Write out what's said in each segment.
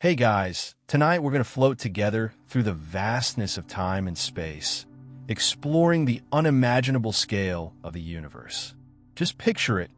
Hey guys, tonight we're going to float together through the vastness of time and space, exploring the unimaginable scale of the universe. Just picture it.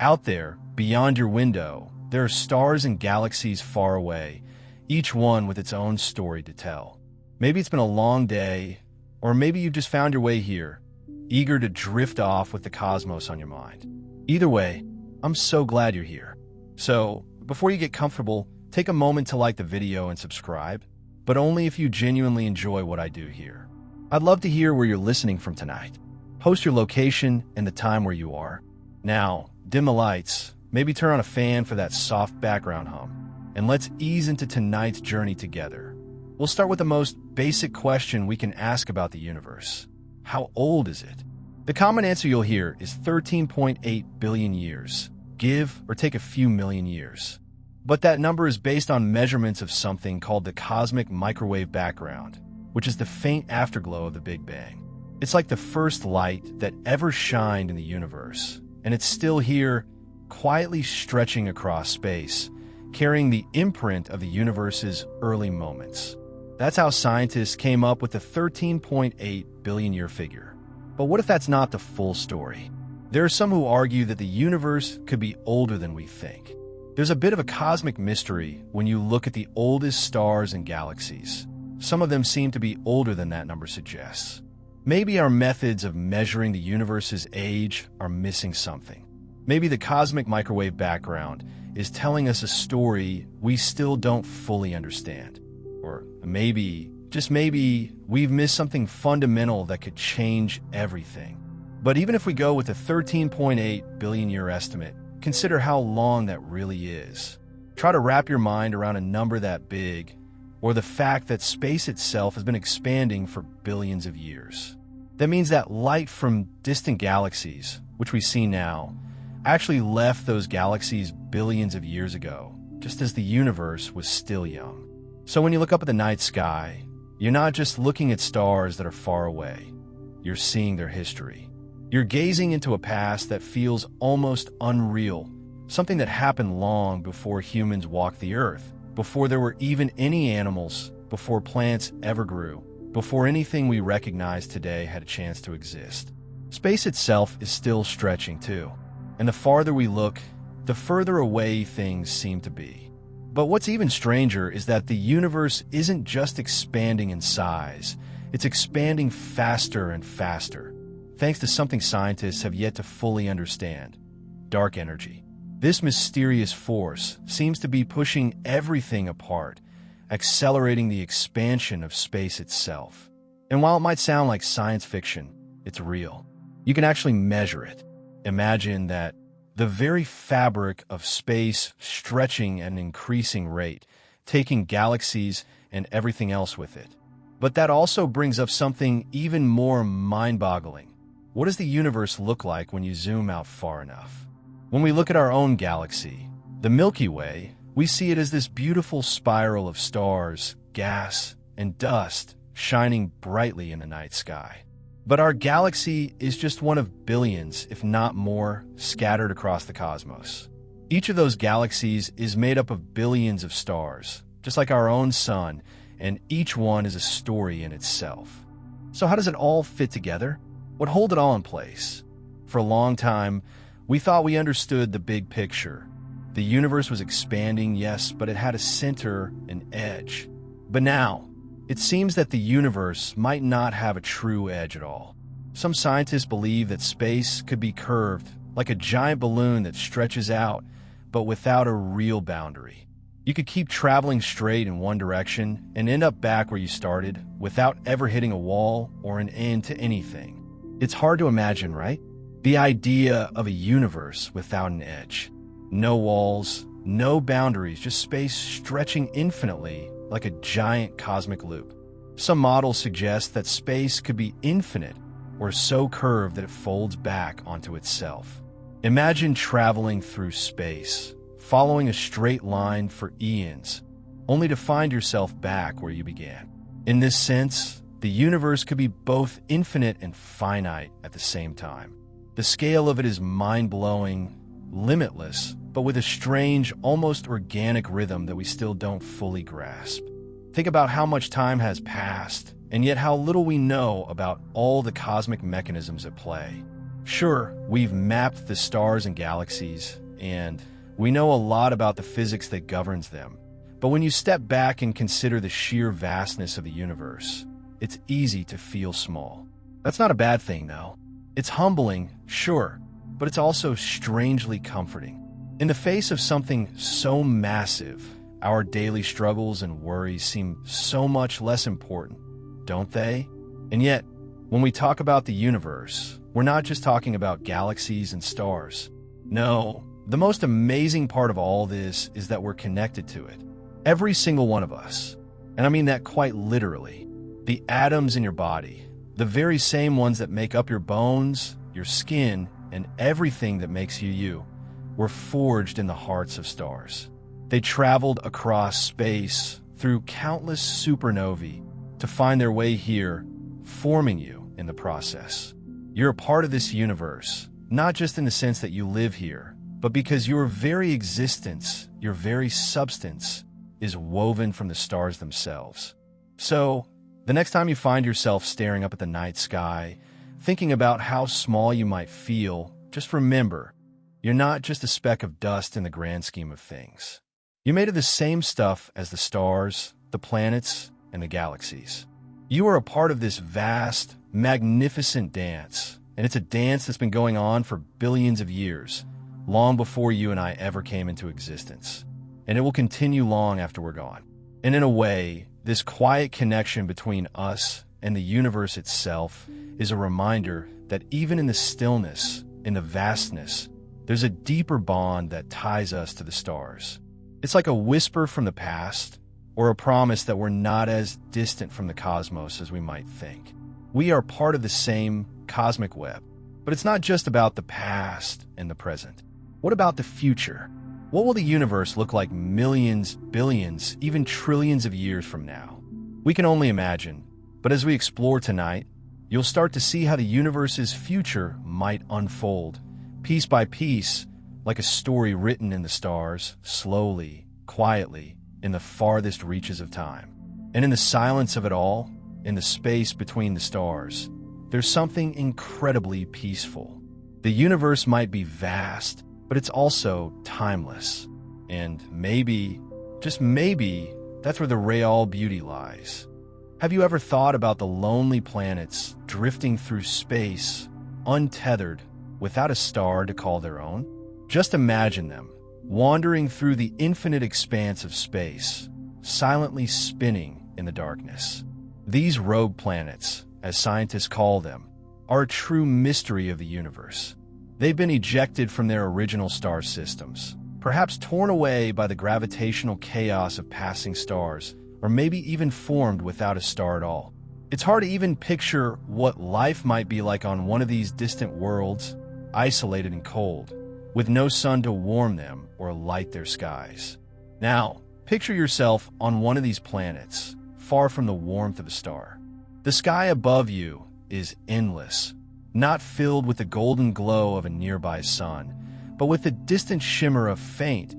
Out there, beyond your window, there are stars and galaxies far away, each one with its own story to tell. Maybe it's been a long day, or maybe you've just found your way here, eager to drift off with the cosmos on your mind. Either way, I'm so glad you're here. So, before you get comfortable, take a moment to like the video and subscribe, but only if you genuinely enjoy what I do here. I'd love to hear where you're listening from tonight. Post your location and the time where you are. Now, dim the lights, maybe turn on a fan for that soft background hum, and let's ease into tonight's journey together. We'll start with the most basic question we can ask about the universe. How old is it? The common answer you'll hear is 13.8 billion years. Give or take a few million years. But that number is based on measurements of something called the cosmic microwave background, which is the faint afterglow of the Big Bang. It's like the first light that ever shined in the universe, and it's still here, quietly stretching across space, carrying the imprint of the universe's early moments. That's how scientists came up with the 13.8 billion year figure. But what if that's not the full story? There are some who argue that the universe could be older than we think. There's a bit of a cosmic mystery when you look at the oldest stars and galaxies. Some of them seem to be older than that number suggests. Maybe our methods of measuring the universe's age are missing something. Maybe the cosmic microwave background is telling us a story we still don't fully understand. Or maybe, just maybe, we've missed something fundamental that could change everything. But even if we go with the 13.8 billion year estimate, consider how long that really is. Try to wrap your mind around a number that big, or the fact that space itself has been expanding for billions of years. That means that light from distant galaxies, which we see now, actually left those galaxies billions of years ago, just as the universe was still young. So when you look up at the night sky, you're not just looking at stars that are far away. You're seeing their history. You're gazing into a past that feels almost unreal, something that happened long before humans walked the earth, before there were even any animals, before plants ever grew, before anything we recognize today had a chance to exist. Space itself is still stretching too, and the farther we look, the further away things seem to be. But what's even stranger is that the universe isn't just expanding in size, it's expanding faster and faster, thanks to something scientists have yet to fully understand: dark energy. This mysterious force seems to be pushing everything apart, accelerating the expansion of space itself. And while it might sound like science fiction, it's real. You can actually measure it. Imagine that the very fabric of space stretching at an increasing rate, taking galaxies and everything else with it. But that also brings up something even more mind-boggling. What does the universe look like when you zoom out far enough? When we look at our own galaxy, the Milky Way, we see it as this beautiful spiral of stars, gas, and dust shining brightly in the night sky. But our galaxy is just one of billions, if not more, scattered across the cosmos. Each of those galaxies is made up of billions of stars, just like our own sun, and each one is a story in itself. So how does it all fit together? What holds it all in place? For a long time, we thought we understood the big picture. The universe was expanding, yes, but it had a center, an edge. But now, it seems that the universe might not have a true edge at all. Some scientists believe that space could be curved, like a giant balloon that stretches out, but without a real boundary. You could keep traveling straight in one direction and end up back where you started without ever hitting a wall or an end to anything. It's hard to imagine, right? The idea of a universe without an edge. No walls, no boundaries, just space stretching infinitely like a giant cosmic loop. Some models suggest that space could be infinite or so curved that it folds back onto itself. Imagine traveling through space, following a straight line for eons, only to find yourself back where you began. In this sense, the universe could be both infinite and finite at the same time. The scale of it is mind-blowing, limitless, but with a strange, almost organic rhythm that we still don't fully grasp. Think about how much time has passed, and yet how little we know about all the cosmic mechanisms at play. Sure, we've mapped the stars and galaxies, and we know a lot about the physics that governs them. But when you step back and consider the sheer vastness of the universe, it's easy to feel small. That's not a bad thing, though. It's humbling, sure, but it's also strangely comforting. In the face of something so massive, our daily struggles and worries seem so much less important, don't they? And yet, when we talk about the universe, we're not just talking about galaxies and stars. No, the most amazing part of all this is that we're connected to it. Every single one of us. And I mean that quite literally. The atoms in your body, the very same ones that make up your bones, your skin, and everything that makes you you, were forged in the hearts of stars. They traveled across space through countless supernovae to find their way here, forming you in the process. You're a part of this universe, not just in the sense that you live here, but because your very existence, your very substance, is woven from the stars themselves. So, the next time you find yourself staring up at the night sky, thinking about how small you might feel, just remember, you're not just a speck of dust in the grand scheme of things. You're made of the same stuff as the stars, the planets, and the galaxies. You are a part of this vast, magnificent dance, and it's a dance that's been going on for billions of years, long before you and I ever came into existence. And it will continue long after we're gone. And in a way, this quiet connection between us and the universe itself is a reminder that even in the stillness, in the vastness, there's a deeper bond that ties us to the stars. It's like a whisper from the past, or a promise that we're not as distant from the cosmos as we might think. We are part of the same cosmic web. But it's not just about the past and the present. What about the future? What will the universe look like millions, billions, even trillions of years from now? We can only imagine, but as we explore tonight, you'll start to see how the universe's future might unfold, piece by piece, like a story written in the stars, slowly, quietly, in the farthest reaches of time. And in the silence of it all, in the space between the stars, there's something incredibly peaceful. The universe might be vast, but it's also timeless. And maybe, just maybe, that's where the real beauty lies. Have you ever thought about the lonely planets drifting through space, untethered, without a star to call their own? Just imagine them, wandering through the infinite expanse of space, silently spinning in the darkness. These rogue planets, as scientists call them, are a true mystery of the universe. They've been ejected from their original star systems, perhaps torn away by the gravitational chaos of passing stars, or maybe even formed without a star at all. It's hard to even picture what life might be like on one of these distant worlds, isolated and cold, with no sun to warm them or light their skies. Now, picture yourself on one of these planets, far from the warmth of a star. The sky above you is endless, not filled with the golden glow of a nearby sun, but with the distant shimmer of faint,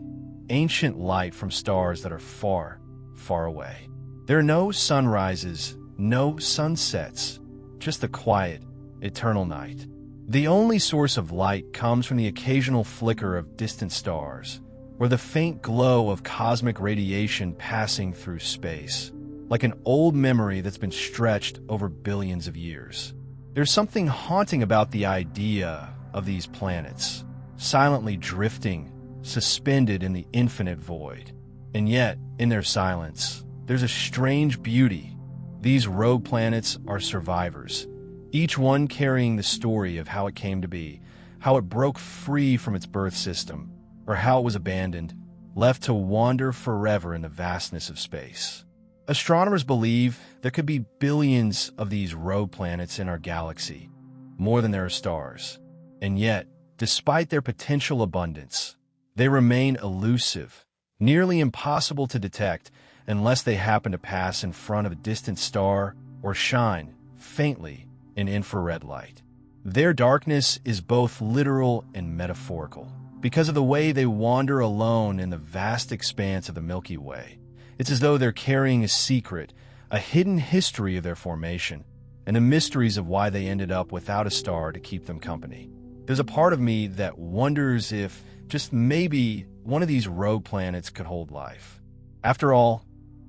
ancient light from stars that are far, far away. There are no sunrises, no sunsets, just the quiet, eternal night. The only source of light comes from the occasional flicker of distant stars, or the faint glow of cosmic radiation passing through space, like an old memory that's been stretched over billions of years. There's something haunting about the idea of these planets, silently drifting, suspended in the infinite void. And yet, in their silence, there's a strange beauty. These rogue planets are survivors, each one carrying the story of how it came to be, how it broke free from its birth system, or how it was abandoned, left to wander forever in the vastness of space. Astronomers believe there could be billions of these rogue planets in our galaxy, more than there are stars. And yet, despite their potential abundance, they remain elusive, nearly impossible to detect unless they happen to pass in front of a distant star or shine, faintly, in infrared light. Their darkness is both literal and metaphorical, because of the way they wander alone in the vast expanse of the Milky Way. It's as though they're carrying a secret, a hidden history of their formation, and the mysteries of why they ended up without a star to keep them company. There's a part of me that wonders if, just maybe, one of these rogue planets could hold life. After all,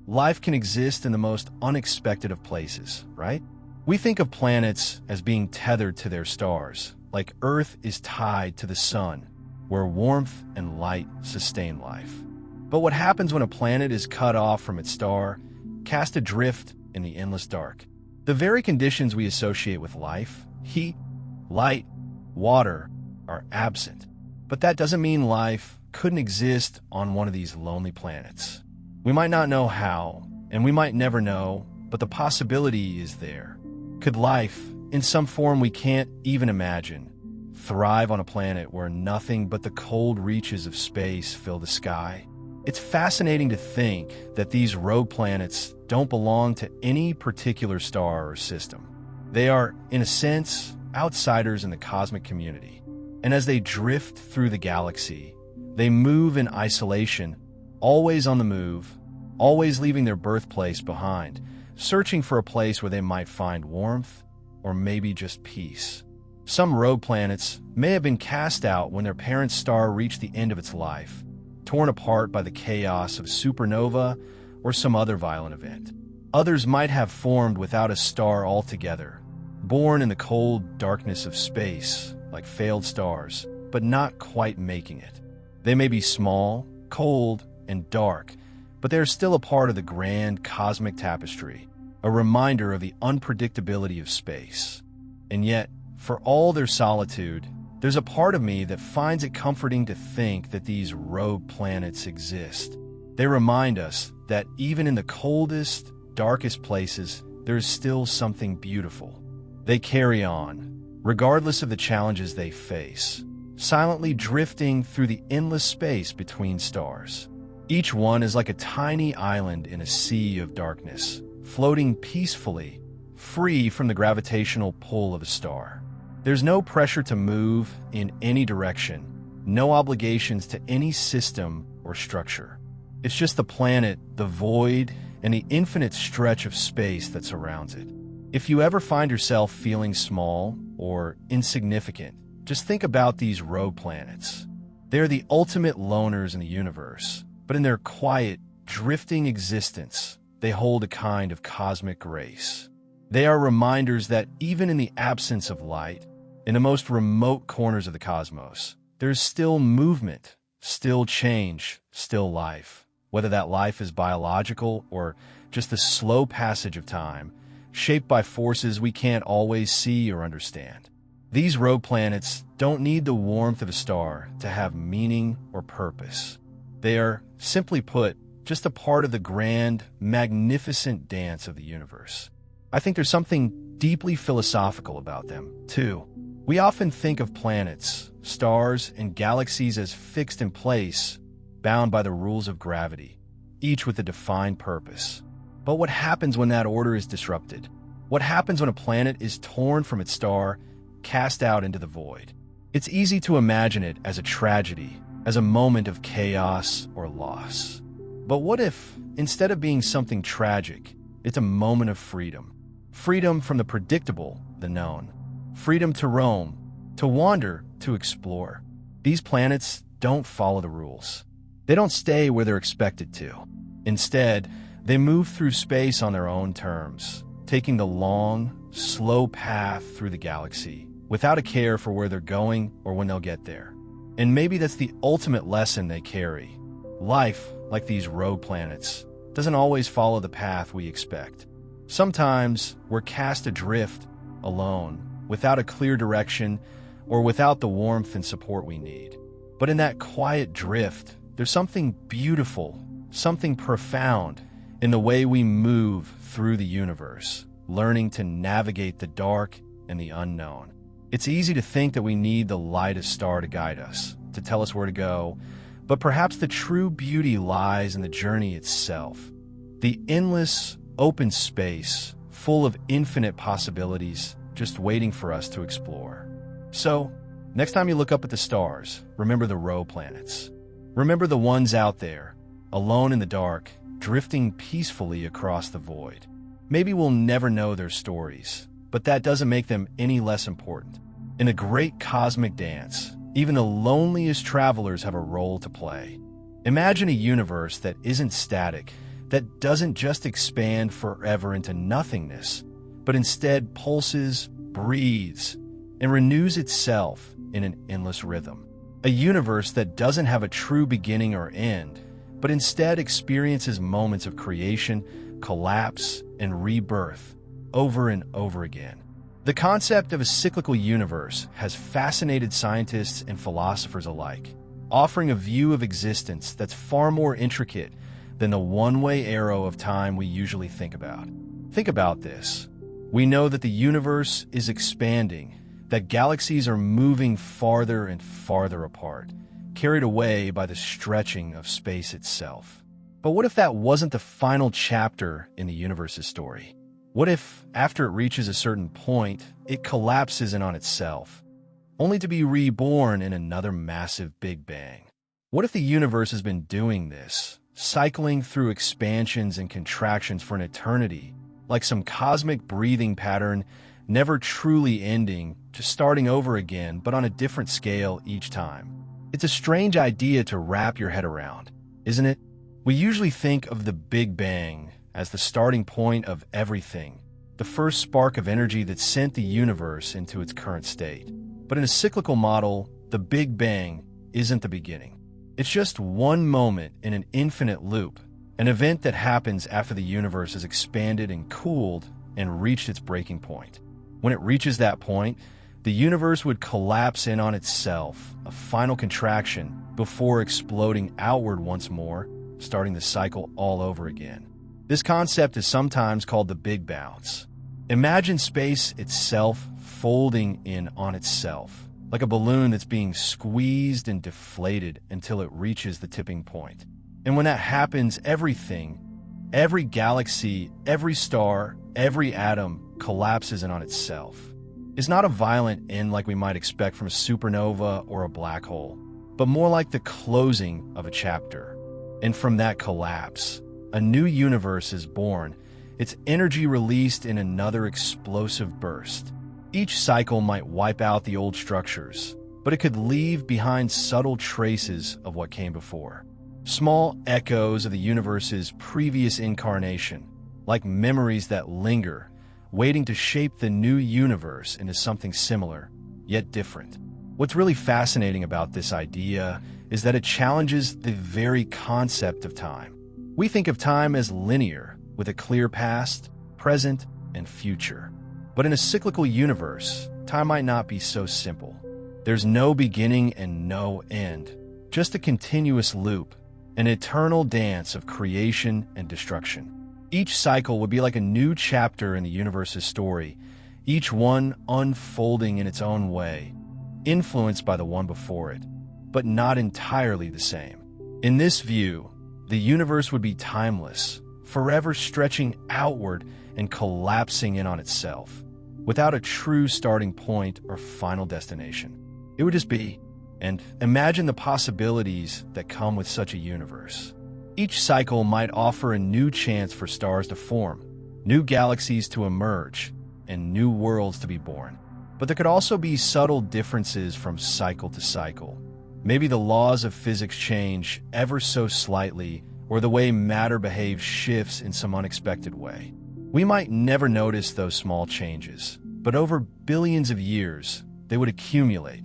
life can exist in the most unexpected of places, right? We think of planets as being tethered to their stars, like Earth is tied to the sun, where warmth and light sustain life. But what happens when a planet is cut off from its star, cast adrift in the endless dark? The very conditions we associate with life, heat, light, water, are absent. But that doesn't mean life couldn't exist on one of these lonely planets. We might not know how, and we might never know, but the possibility is there. Could life, in some form we can't even imagine, thrive on a planet where nothing but the cold reaches of space fill the sky? It's fascinating to think that these rogue planets don't belong to any particular star or system. They are, in a sense, outsiders in the cosmic community. And as they drift through the galaxy, they move in isolation, always on the move, always leaving their birthplace behind, searching for a place where they might find warmth or maybe just peace. Some rogue planets may have been cast out when their parent star reached the end of its life, torn apart by the chaos of supernova or some other violent event. Others might have formed without a star altogether, born in the cold darkness of space, like failed stars, but not quite making it. They may be small, cold, and dark, but they're still a part of the grand cosmic tapestry, a reminder of the unpredictability of space. And yet, for all their solitude, there's a part of me that finds it comforting to think that these rogue planets exist. They remind us that even in the coldest, darkest places, there is still something beautiful. They carry on, regardless of the challenges they face, silently drifting through the endless space between stars. Each one is like a tiny island in a sea of darkness, floating peacefully, free from the gravitational pull of a star. There's no pressure to move in any direction, no obligations to any system or structure. It's just the planet, the void, and the infinite stretch of space that surrounds it. If you ever find yourself feeling small or insignificant, just think about these rogue planets. They're the ultimate loners in the universe, but in their quiet, drifting existence, they hold a kind of cosmic grace. They are reminders that even in the absence of light, in the most remote corners of the cosmos, there's still movement, still change, still life. Whether that life is biological or just the slow passage of time, shaped by forces we can't always see or understand. These rogue planets don't need the warmth of a star to have meaning or purpose. They are, simply put, just a part of the grand, magnificent dance of the universe. I think there's something deeply philosophical about them, too. We often think of planets, stars, and galaxies as fixed in place, bound by the rules of gravity, each with a defined purpose. But what happens when that order is disrupted? What happens when a planet is torn from its star, cast out into the void? It's easy to imagine it as a tragedy, as a moment of chaos or loss. But what if, instead of being something tragic, it's a moment of freedom? Freedom from the predictable, the known. Freedom to roam, to wander, to explore. These planets don't follow the rules. They don't stay where they're expected to. Instead, they move through space on their own terms, taking the long, slow path through the galaxy, without a care for where they're going or when they'll get there. And maybe that's the ultimate lesson they carry. Life, like these rogue planets, doesn't always follow the path we expect. Sometimes we're cast adrift, alone, without a clear direction or without the warmth and support we need. But in that quiet drift, there's something beautiful, something profound in the way we move through the universe, learning to navigate the dark and the unknown. It's easy to think that we need the lightest star to guide us, to tell us where to go, but perhaps the true beauty lies in the journey itself. The endless, open space, full of infinite possibilities, just waiting for us to explore. So, Next time you look up at the stars, remember the row planets. Remember the ones out there, alone in the dark, drifting peacefully across the void. Maybe we'll never know their stories, but that doesn't make them any less important. In a great cosmic dance, even the loneliest travelers have a role to play. Imagine a universe that isn't static, that doesn't just expand forever into nothingness, but instead pulses, breathes, and renews itself in an endless rhythm. A universe that doesn't have a true beginning or end, but instead experiences moments of creation, collapse, and rebirth over and over again. The concept of a cyclical universe has fascinated scientists and philosophers alike, offering a view of existence that's far more intricate than the one-way arrow of time we usually think about. Think about this. We know that the universe is expanding, that galaxies are moving farther and farther apart, carried away by the stretching of space itself. But what if that wasn't the final chapter in the universe's story? What if, after it reaches a certain point, it collapses in on itself, only to be reborn in another massive Big Bang? What if the universe has been doing this, cycling through expansions and contractions for an eternity, like some cosmic breathing pattern, never truly ending, just starting over again, but on a different scale each time? It's a strange idea to wrap your head around, isn't it? We usually think of the Big Bang as the starting point of everything, the first spark of energy that sent the universe into its current state. But in a cyclical model, the Big Bang isn't the beginning. It's just one moment in an infinite loop, an event that happens after the universe has expanded and cooled and reached its breaking point. When it reaches that point, the universe would collapse in on itself, a final contraction, before exploding outward once more, starting the cycle all over again. This concept is sometimes called the Big Bounce. Imagine space itself folding in on itself, like a balloon that's being squeezed and deflated until it reaches the tipping point. And when that happens, everything, every galaxy, every star, every atom collapses in on itself. It's not a violent end like we might expect from a supernova or a black hole, but more like the closing of a chapter. And from that collapse, a new universe is born, its energy released in another explosive burst. Each cycle might wipe out the old structures, but it could leave behind subtle traces of what came before. Small echoes of the universe's previous incarnation, like memories that linger, waiting to shape the new universe into something similar, yet different. What's really fascinating about this idea is that it challenges the very concept of time. We think of time as linear, with a clear past, present, and future. But in a cyclical universe, time might not be so simple. There's no beginning and no end, just a continuous loop, an eternal dance of creation and destruction. Each cycle would be like a new chapter in the universe's story, each one unfolding in its own way, influenced by the one before it, but not entirely the same. In this view, the universe would be timeless, forever stretching outward and collapsing in on itself, without a true starting point or final destination. It would just be, and imagine the possibilities that come with such a universe. Each cycle might offer a new chance for stars to form, new galaxies to emerge, and new worlds to be born. But there could also be subtle differences from cycle to cycle. Maybe the laws of physics change ever so slightly, or the way matter behaves shifts in some unexpected way. We might never notice those small changes, but over billions of years, they would accumulate,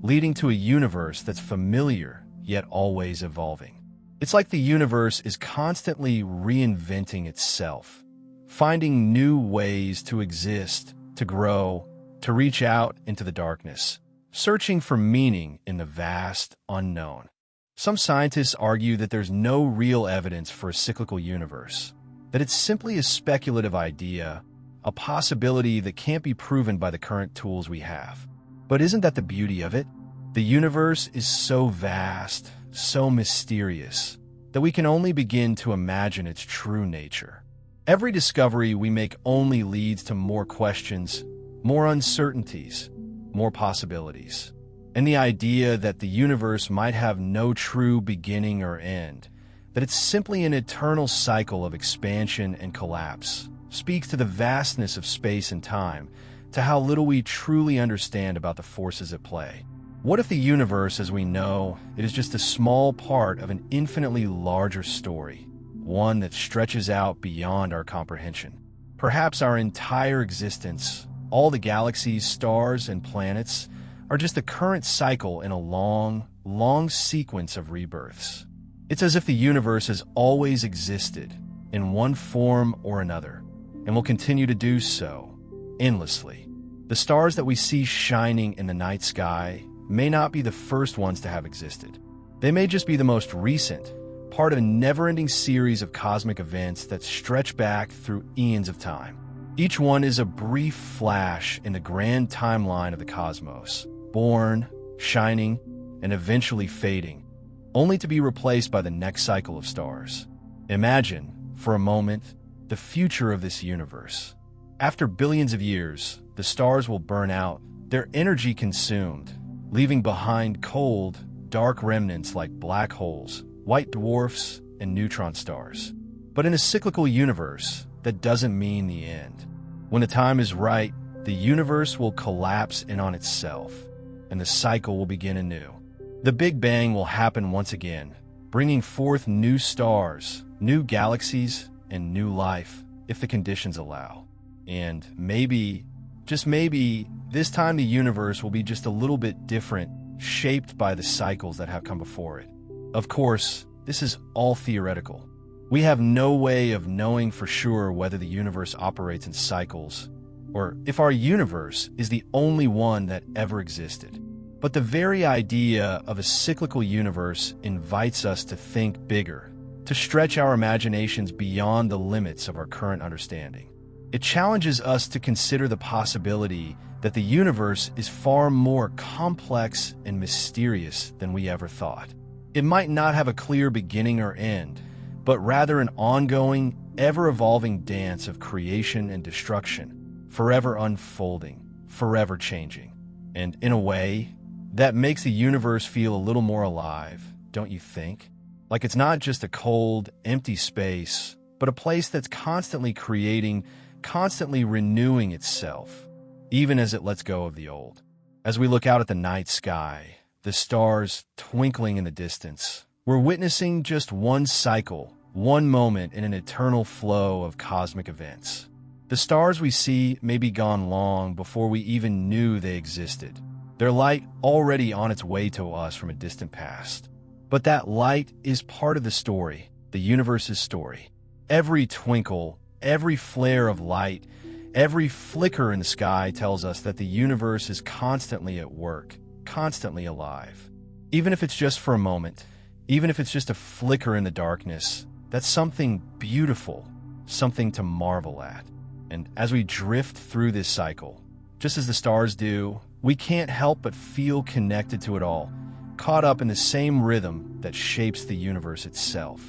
leading to a universe that's familiar yet always evolving. It's like the universe is constantly reinventing itself, finding new ways to exist, to grow, to reach out into the darkness, searching for meaning in the vast unknown. Some scientists argue that there's no real evidence for a cyclical universe, that it's simply a speculative idea, a possibility that can't be proven by the current tools we have. But isn't that the beauty of it? The universe is so vast, so mysterious, that we can only begin to imagine its true nature. Every discovery we make only leads to more questions, more uncertainties, more possibilities. and the idea that the universe might have no true beginning or end, that it's simply an eternal cycle of expansion and collapse, speaks to the vastness of space and time, to how little we truly understand about the forces at play. What if the universe, as we know, it is just a small part of an infinitely larger story, one that stretches out beyond our comprehension? Perhaps our entire existence, all the galaxies, stars, and planets, are just the current cycle in a long, long sequence of rebirths. It's as if the universe has always existed, in one form or another, and will continue to do so, endlessly. The stars that we see shining in the night sky may not be the first ones to have existed. They may just be the most recent, part of a never-ending series of cosmic events that stretch back through eons of time. Each one is a brief flash in the grand timeline of the cosmos, born, shining, and eventually fading, only to be replaced by the next cycle of stars. Imagine, for a moment, the future of this universe. After billions of years, the stars will burn out, their energy consumed, leaving behind cold, dark remnants like black holes, white dwarfs, and neutron stars. But in a cyclical universe, that doesn't mean the end. When the time is right, the universe will collapse in on itself, and the cycle will begin anew. The Big Bang will happen once again, bringing forth new stars, new galaxies, and new life, if the conditions allow. And maybe, just maybe, this time the universe will be just a little bit different, shaped by the cycles that have come before it. Of course, this is all theoretical. We have no way of knowing for sure whether the universe operates in cycles, or if our universe is the only one that ever existed. But the very idea of a cyclical universe invites us to think bigger, to stretch our imaginations beyond the limits of our current understanding. It challenges us to consider the possibility that the universe is far more complex and mysterious than we ever thought. It might not have a clear beginning or end, but rather an ongoing, ever-evolving dance of creation and destruction, forever unfolding, forever changing. And in a way, that makes the universe feel a little more alive, don't you think? Like it's not just a cold, empty space, but a place that's constantly creating, constantly renewing itself, even as it lets go of the old. As we look out at the night sky, the stars twinkling in the distance, we're witnessing just one cycle, one moment in an eternal flow of cosmic events. The stars we see may be gone long before we even knew they existed, their light already on its way to us from a distant past. But that light is part of the story, the universe's story. Every twinkle, every flare of light, every flicker in the sky tells us that the universe is constantly at work, constantly alive. Even if it's just for a moment, even if it's just a flicker in the darkness, that's something beautiful, something to marvel at. And as we drift through this cycle, just as the stars do, we can't help but feel connected to it all, caught up in the same rhythm that shapes the universe itself.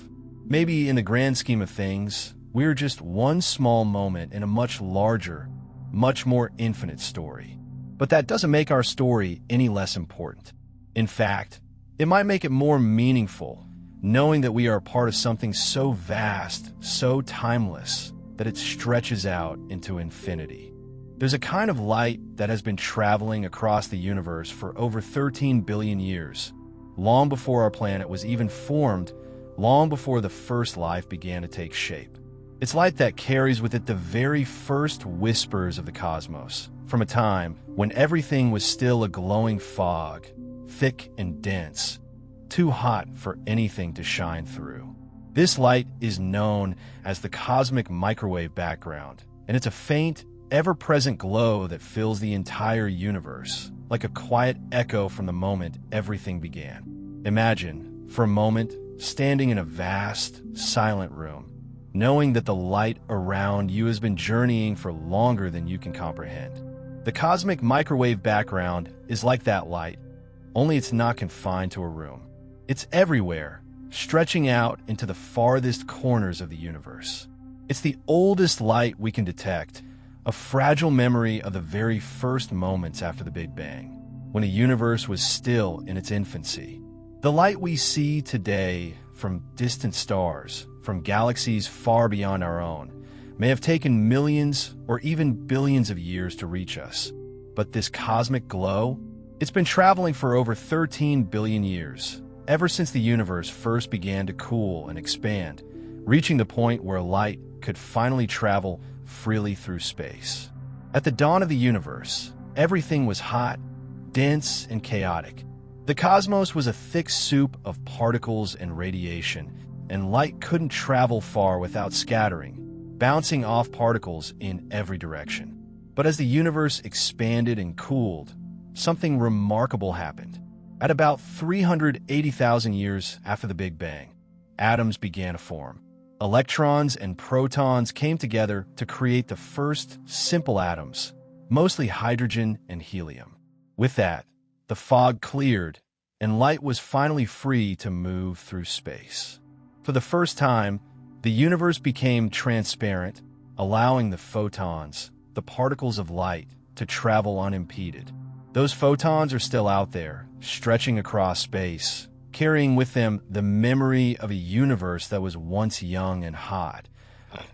Maybe in the grand scheme of things, we're just one small moment in a much larger, much more infinite story. But that doesn't make our story any less important. In fact, it might make it more meaningful, knowing that we are a part of something so vast, so timeless, that it stretches out into infinity. There's a kind of light that has been traveling across the universe for over 13 billion years, long before our planet was even formed, long before the first life began to take shape. It's light that carries with it the very first whispers of the cosmos, from a time when everything was still a glowing fog, thick and dense, too hot for anything to shine through. This light is known as the cosmic microwave background, and it's a faint, ever-present glow that fills the entire universe, like a quiet echo from the moment everything began. Imagine, for a moment, standing in a vast, silent room, knowing that the light around you has been journeying for longer than you can comprehend. The cosmic microwave background is like that light, only it's not confined to a room. It's everywhere, stretching out into the farthest corners of the universe. It's the oldest light we can detect, a fragile memory of the very first moments after the Big Bang. when the universe was still in its infancy. The light we see today from distant stars, from galaxies far beyond our own, may have taken millions or even billions of years to reach us. But this cosmic glow, it's been traveling for over 13 billion years, ever since the universe first began to cool and expand, reaching the point where light could finally travel freely through space. At the dawn of the universe, everything was hot, dense, and chaotic. The cosmos was a thick soup of particles and radiation, and light couldn't travel far without scattering, bouncing off particles in every direction. But as the universe expanded and cooled, something remarkable happened. At about 380,000 years after the Big Bang, atoms began to form. Electrons and protons came together to create the first simple atoms, mostly hydrogen and helium. With that, the fog cleared, and light was finally free to move through space. For the first time, the universe became transparent, allowing the photons, the particles of light, to travel unimpeded. Those photons are still out there, stretching across space, carrying with them the memory of a universe that was once young and hot,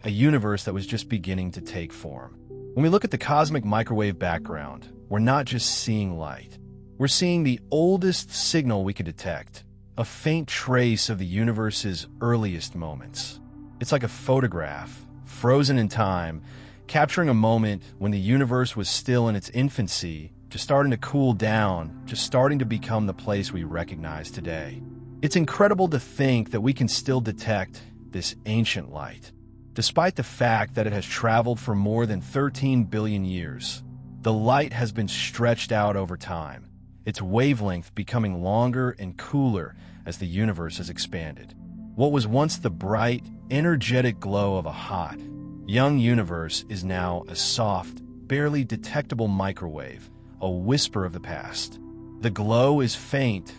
a universe that was just beginning to take form. When we look at the cosmic microwave background, we're not just seeing light. We're seeing the oldest signal we could detect, a faint trace of the universe's earliest moments. It's like a photograph, frozen in time, capturing a moment when the universe was still in its infancy, just starting to cool down, just starting to become the place we recognize today. It's incredible to think that we can still detect this ancient light, despite the fact that it has traveled for more than 13 billion years. The light has been stretched out over time, its wavelength becoming longer and cooler as the universe has expanded. What was once the bright, energetic glow of a hot, young universe is now a soft, barely detectable microwave, a whisper of the past. The glow is faint,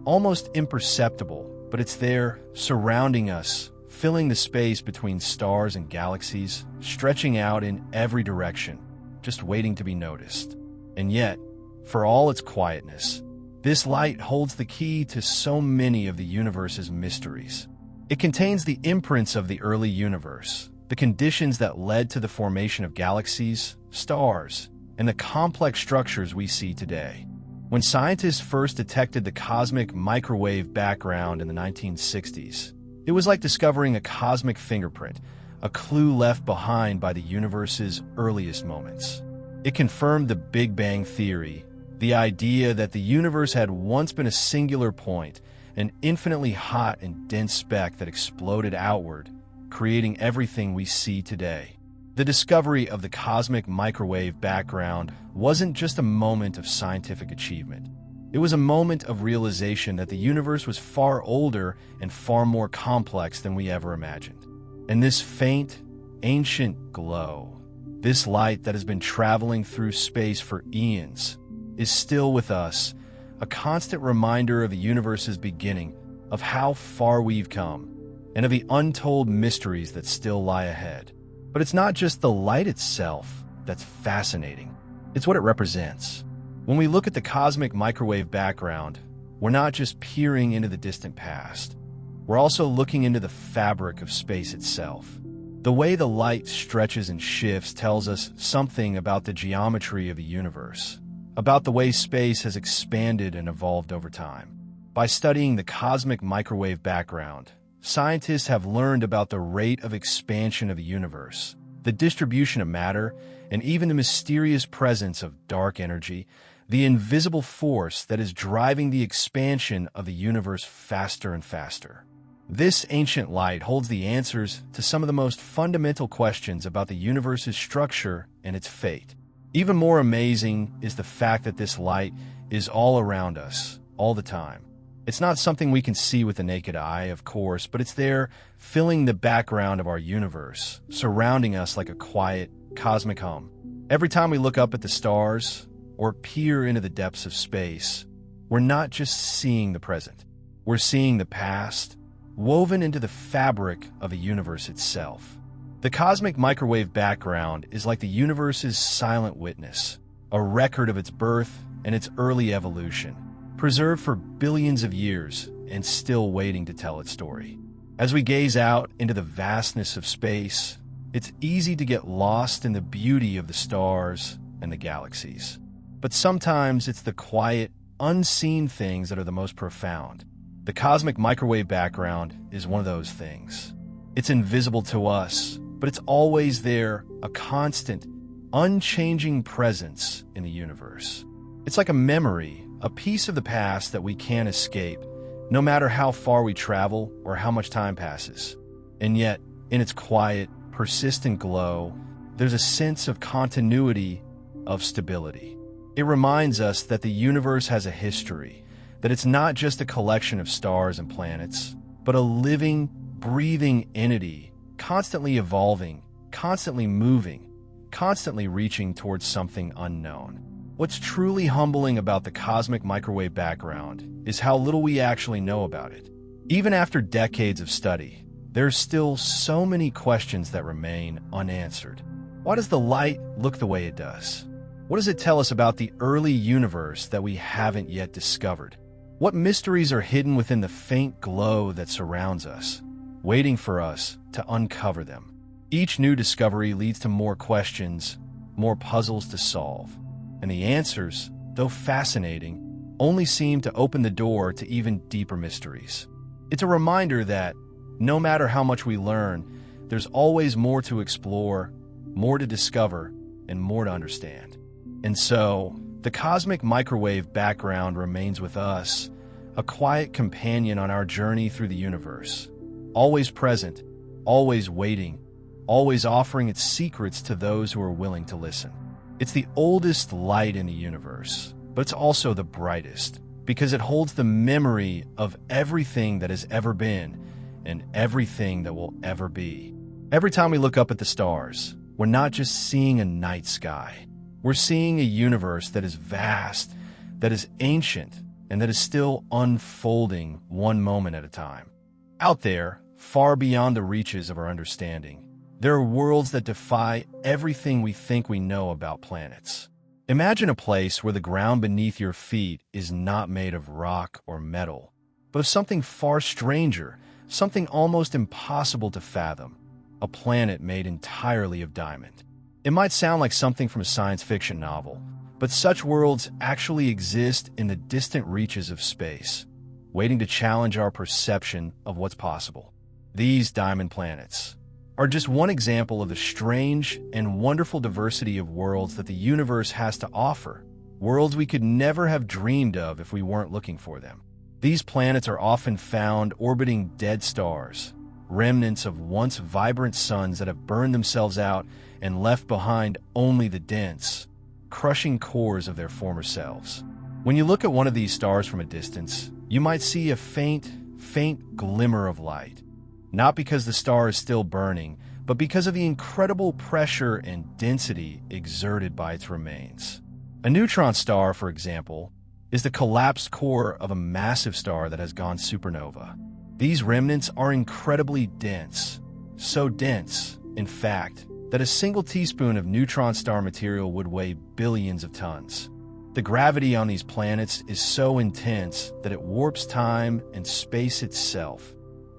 almost imperceptible, but it's there, surrounding us, filling the space between stars and galaxies, stretching out in every direction, just waiting to be noticed. And yet, for all its quietness, this light holds the key to so many of the universe's mysteries. It contains the imprints of the early universe, the conditions that led to the formation of galaxies, stars, and the complex structures we see today. When scientists first detected the cosmic microwave background in the 1960s, it was like discovering a cosmic fingerprint, a clue left behind by the universe's earliest moments. It confirmed the Big Bang theory, the idea that the universe had once been a singular point, an infinitely hot and dense speck that exploded outward, creating everything we see today. The discovery of the cosmic microwave background wasn't just a moment of scientific achievement. It was a moment of realization that the universe was far older and far more complex than we ever imagined. And this faint, ancient glow, this light that has been traveling through space for eons, is still with us, a constant reminder of the universe's beginning, of how far we've come, and of the untold mysteries that still lie ahead. But it's not just the light itself that's fascinating. It's what it represents. When we look at the cosmic microwave background, we're not just peering into the distant past. We're also looking into the fabric of space itself. The way the light stretches and shifts tells us something about the geometry of the universe, about the way space has expanded and evolved over time. By studying the cosmic microwave background, scientists have learned about the rate of expansion of the universe, the distribution of matter, and even the mysterious presence of dark energy, the invisible force that is driving the expansion of the universe faster and faster. This ancient light holds the answers to some of the most fundamental questions about the universe's structure and its fate. Even more amazing is the fact that this light is all around us, all the time. It's not something we can see with the naked eye, of course, but it's there, filling the background of our universe, surrounding us like a quiet, cosmic hum. Every time we look up at the stars or peer into the depths of space, we're not just seeing the present. We're seeing the past, woven into the fabric of the universe itself. The cosmic microwave background is like the universe's silent witness, a record of its birth and its early evolution, preserved for billions of years and still waiting to tell its story. As we gaze out into the vastness of space, it's easy to get lost in the beauty of the stars and the galaxies. But sometimes it's the quiet, unseen things that are the most profound. The cosmic microwave background is one of those things. It's invisible to us, but it's always there, a constant, unchanging presence in the universe. It's like a memory, a piece of the past that we can't escape, no matter how far we travel or how much time passes. And yet, in its quiet, persistent glow, there's a sense of continuity, of stability. It reminds us that the universe has a history, that it's not just a collection of stars and planets, but a living, breathing entity, constantly evolving, constantly moving, constantly reaching towards something unknown. What's truly humbling about the cosmic microwave background is how little we actually know about it. Even after decades of study, there's still so many questions that remain unanswered. Why does the light look the way it does? What does it tell us about the early universe that we haven't yet discovered? What mysteries are hidden within the faint glow that surrounds us, waiting for us to uncover them? Each new discovery leads to more questions, more puzzles to solve. And the answers, though fascinating, only seem to open the door to even deeper mysteries. It's a reminder that, no matter how much we learn, there's always more to explore, more to discover, and more to understand. And so, the cosmic microwave background remains with us, a quiet companion on our journey through the universe, always present, always waiting, always offering its secrets to those who are willing to listen. It's the oldest light in the universe, but it's also the brightest, because it holds the memory of everything that has ever been and everything that will ever be. Every time we look up at the stars, we're not just seeing a night sky. We're seeing a universe that is vast, that is ancient, and that is still unfolding one moment at a time. Out there, far beyond the reaches of our understanding, there are worlds that defy everything we think we know about planets. Imagine a place where the ground beneath your feet is not made of rock or metal, but of something far stranger, something almost impossible to fathom, a planet made entirely of diamond. It might sound like something from a science fiction novel, but such worlds actually exist in the distant reaches of space, waiting to challenge our perception of what's possible. These diamond planets are just one example of the strange and wonderful diversity of worlds that the universe has to offer, worlds we could never have dreamed of if we weren't looking for them. These planets are often found orbiting dead stars, remnants of once vibrant suns that have burned themselves out and left behind only the dense, crushing cores of their former selves. When you look at one of these stars from a distance, you might see a faint glimmer of light. Not because the star is still burning, but because of the incredible pressure and density exerted by its remains. A neutron star, for example, is the collapsed core of a massive star that has gone supernova. These remnants are incredibly dense, so dense, in fact, that a single teaspoon of neutron star material would weigh billions of tons. The gravity on these planets is so intense that it warps time and space itself,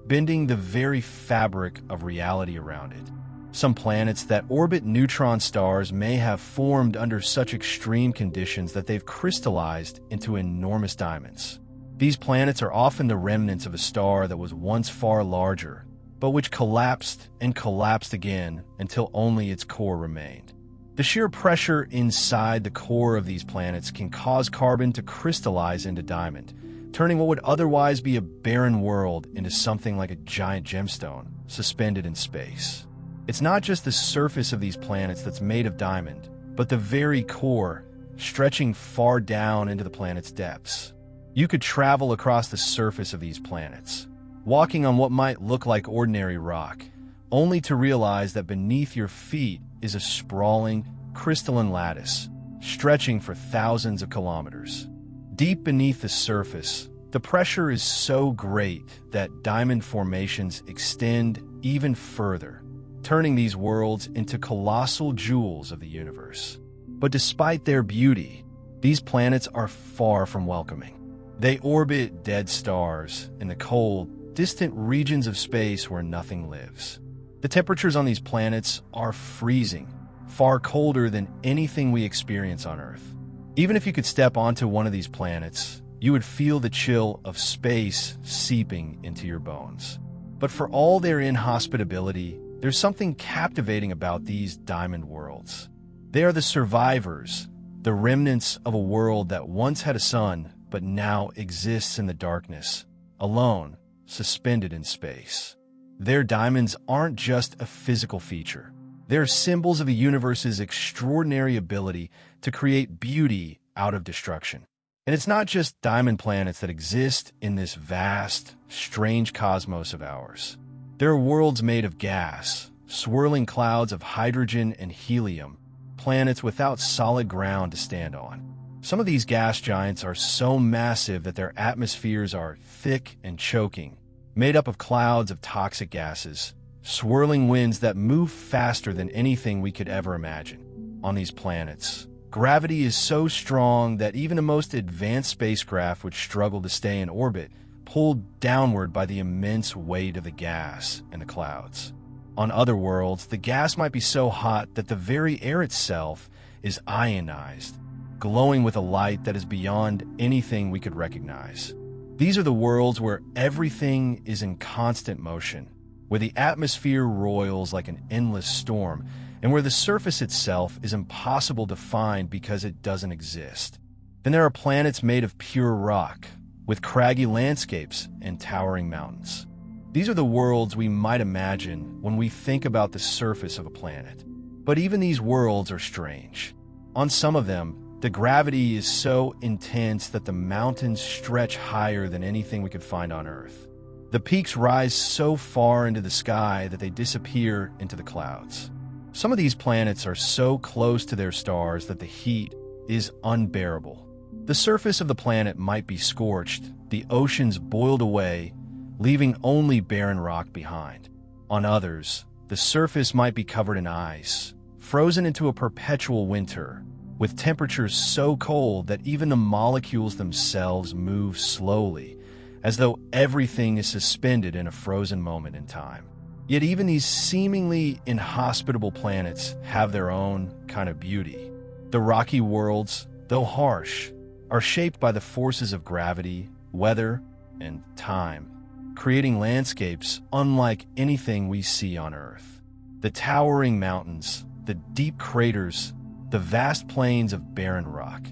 bending the very fabric of reality around it. Some planets that orbit neutron stars may have formed under such extreme conditions that they've crystallized into enormous diamonds. These planets are often the remnants of a star that was once far larger, but which collapsed and collapsed again until only its core remained. The sheer pressure inside the core of these planets can cause carbon to crystallize into diamond, turning what would otherwise be a barren world into something like a giant gemstone suspended in space. It's not just the surface of these planets that's made of diamond, but the very core, stretching far down into the planet's depths. You could travel across the surface of these planets, walking on what might look like ordinary rock, only to realize that beneath your feet is a sprawling, crystalline lattice, stretching for thousands of kilometers. Deep beneath the surface, the pressure is so great that diamond formations extend even further, turning these worlds into colossal jewels of the universe. But despite their beauty, These planets are far from welcoming. They orbit dead stars in the cold, distant regions of space where nothing lives. The temperatures on these planets are freezing, far colder than anything we experience on Earth. Even if you could step onto one of these planets, you would feel the chill of space seeping into your bones. But for all their inhospitability, there's something captivating about these diamond worlds. They are the survivors, the remnants of a world that once had a sun, but now exists in the darkness, alone, suspended in space. Their diamonds aren't just a physical feature. They're symbols of the universe's extraordinary ability to create beauty out of destruction. And it's not just diamond planets that exist in this vast, strange cosmos of ours. There are worlds made of gas, swirling clouds of hydrogen and helium, planets without solid ground to stand on. Some of these gas giants are so massive that their atmospheres are thick and choking, made up of clouds of toxic gases, swirling winds that move faster than anything we could ever imagine. On these planets, gravity is so strong that even the most advanced spacecraft would struggle to stay in orbit, pulled downward by the immense weight of the gas and the clouds. On other worlds, the gas might be so hot that the very air itself is ionized, glowing with a light that is beyond anything we could recognize. These are the worlds where everything is in constant motion, where the atmosphere roils like an endless storm, and where the surface itself is impossible to find because it doesn't exist. Then there are planets made of pure rock, with craggy landscapes and towering mountains. These are the worlds we might imagine when we think about the surface of a planet. But even these worlds are strange. On some of them, the gravity is so intense that the mountains stretch higher than anything we could find on Earth. The peaks rise so far into the sky that they disappear into the clouds. Some of these planets are so close to their stars that the heat is unbearable. The surface of the planet might be scorched, the oceans boiled away, leaving only barren rock behind. On others, the surface might be covered in ice, frozen into a perpetual winter, with temperatures so cold that even the molecules themselves move slowly, as though everything is suspended in a frozen moment in time. Yet even these seemingly inhospitable planets have their own kind of beauty. The rocky worlds, though harsh, are shaped by the forces of gravity, weather, and time, creating landscapes unlike anything we see on Earth. The towering mountains, the deep craters, the vast plains of barren rock.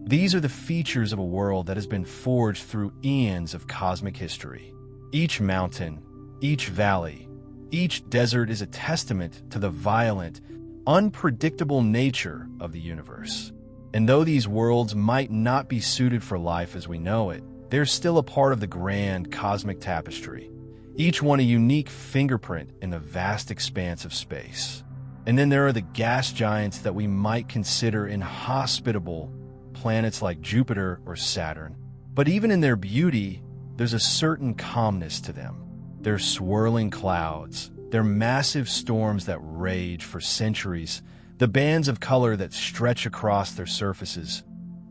These are the features of a world that has been forged through eons of cosmic history. Each mountain, each valley, each desert is a testament to the violent, unpredictable nature of the universe. And though these worlds might not be suited for life as we know it, they're still a part of the grand cosmic tapestry, each one a unique fingerprint in the vast expanse of space. And then there are the gas giants that we might consider inhospitable, planets like Jupiter or Saturn. But even in their beauty, there's a certain calmness to them. Their swirling clouds, their massive storms that rage for centuries, the bands of color that stretch across their surfaces.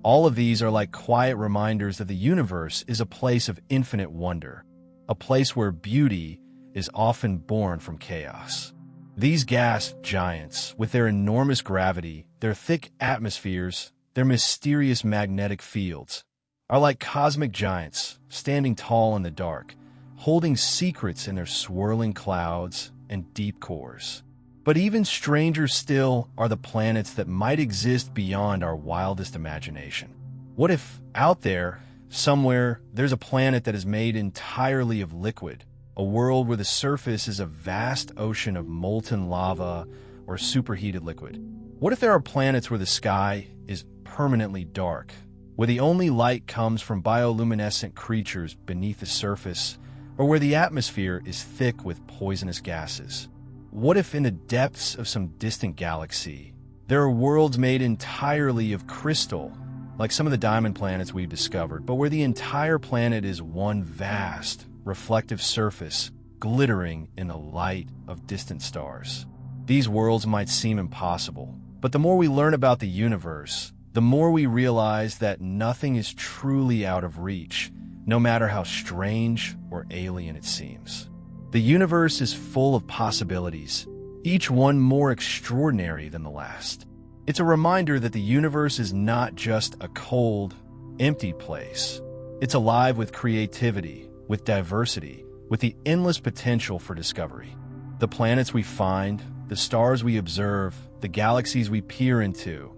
All of these are like quiet reminders that the universe is a place of infinite wonder, a place where beauty is often born from chaos. These gas giants, with their enormous gravity, their thick atmospheres, their mysterious magnetic fields, are like cosmic giants standing tall in the dark, holding secrets in their swirling clouds and deep cores. But even stranger still are the planets that might exist beyond our wildest imagination. What if out there, somewhere, there's a planet that is made entirely of liquid, a world where the surface is a vast ocean of molten lava or superheated liquid? What if there are planets where the sky is permanently dark, where the only light comes from bioluminescent creatures beneath the surface, or where the atmosphere is thick with poisonous gases? What if in the depths of some distant galaxy, there are worlds made entirely of crystal, like some of the diamond planets we've discovered, but where the entire planet is one vast, reflective surface, glittering in the light of distant stars? These worlds might seem impossible, but the more we learn about the universe, the more we realize that nothing is truly out of reach, no matter how strange or alien it seems. The universe is full of possibilities, each one more extraordinary than the last. It's a reminder that the universe is not just a cold, empty place. It's alive with creativity, with diversity, with the endless potential for discovery. The planets we find, the stars we observe, the galaxies we peer into,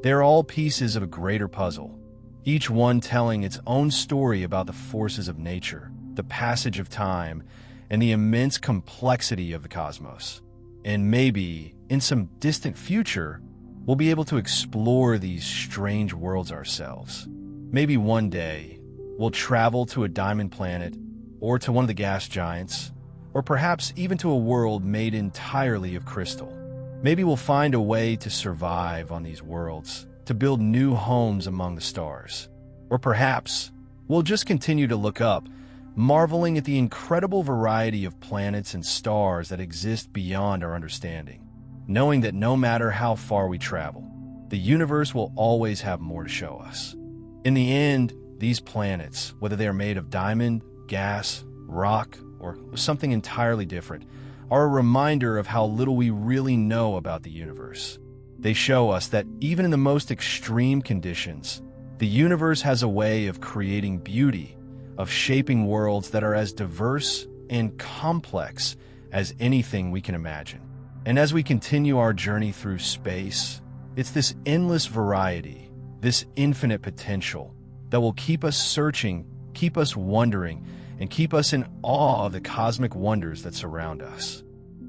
they're all pieces of a greater puzzle, each one telling its own story about the forces of nature, the passage of time, and the immense complexity of the cosmos. And maybe, in some distant future, we'll be able to explore these strange worlds ourselves. Maybe one day, we'll travel to a diamond planet, or to one of the gas giants, or perhaps even to a world made entirely of crystal. Maybe we'll find a way to survive on these worlds, to build new homes among the stars. Or perhaps we'll just continue to look up, marveling at the incredible variety of planets and stars that exist beyond our understanding, knowing that no matter how far we travel, the universe will always have more to show us. In the end, these planets, whether they are made of diamond, gas, rock, or something entirely different, are a reminder of how little we really know about the universe. They show us that even in the most extreme conditions, the universe has a way of creating beauty, of shaping worlds that are as diverse and complex as anything we can imagine. And as we continue our journey through space, it's this endless variety, this infinite potential, that will keep us searching, keep us wondering, and keep us in awe of the cosmic wonders that surround us.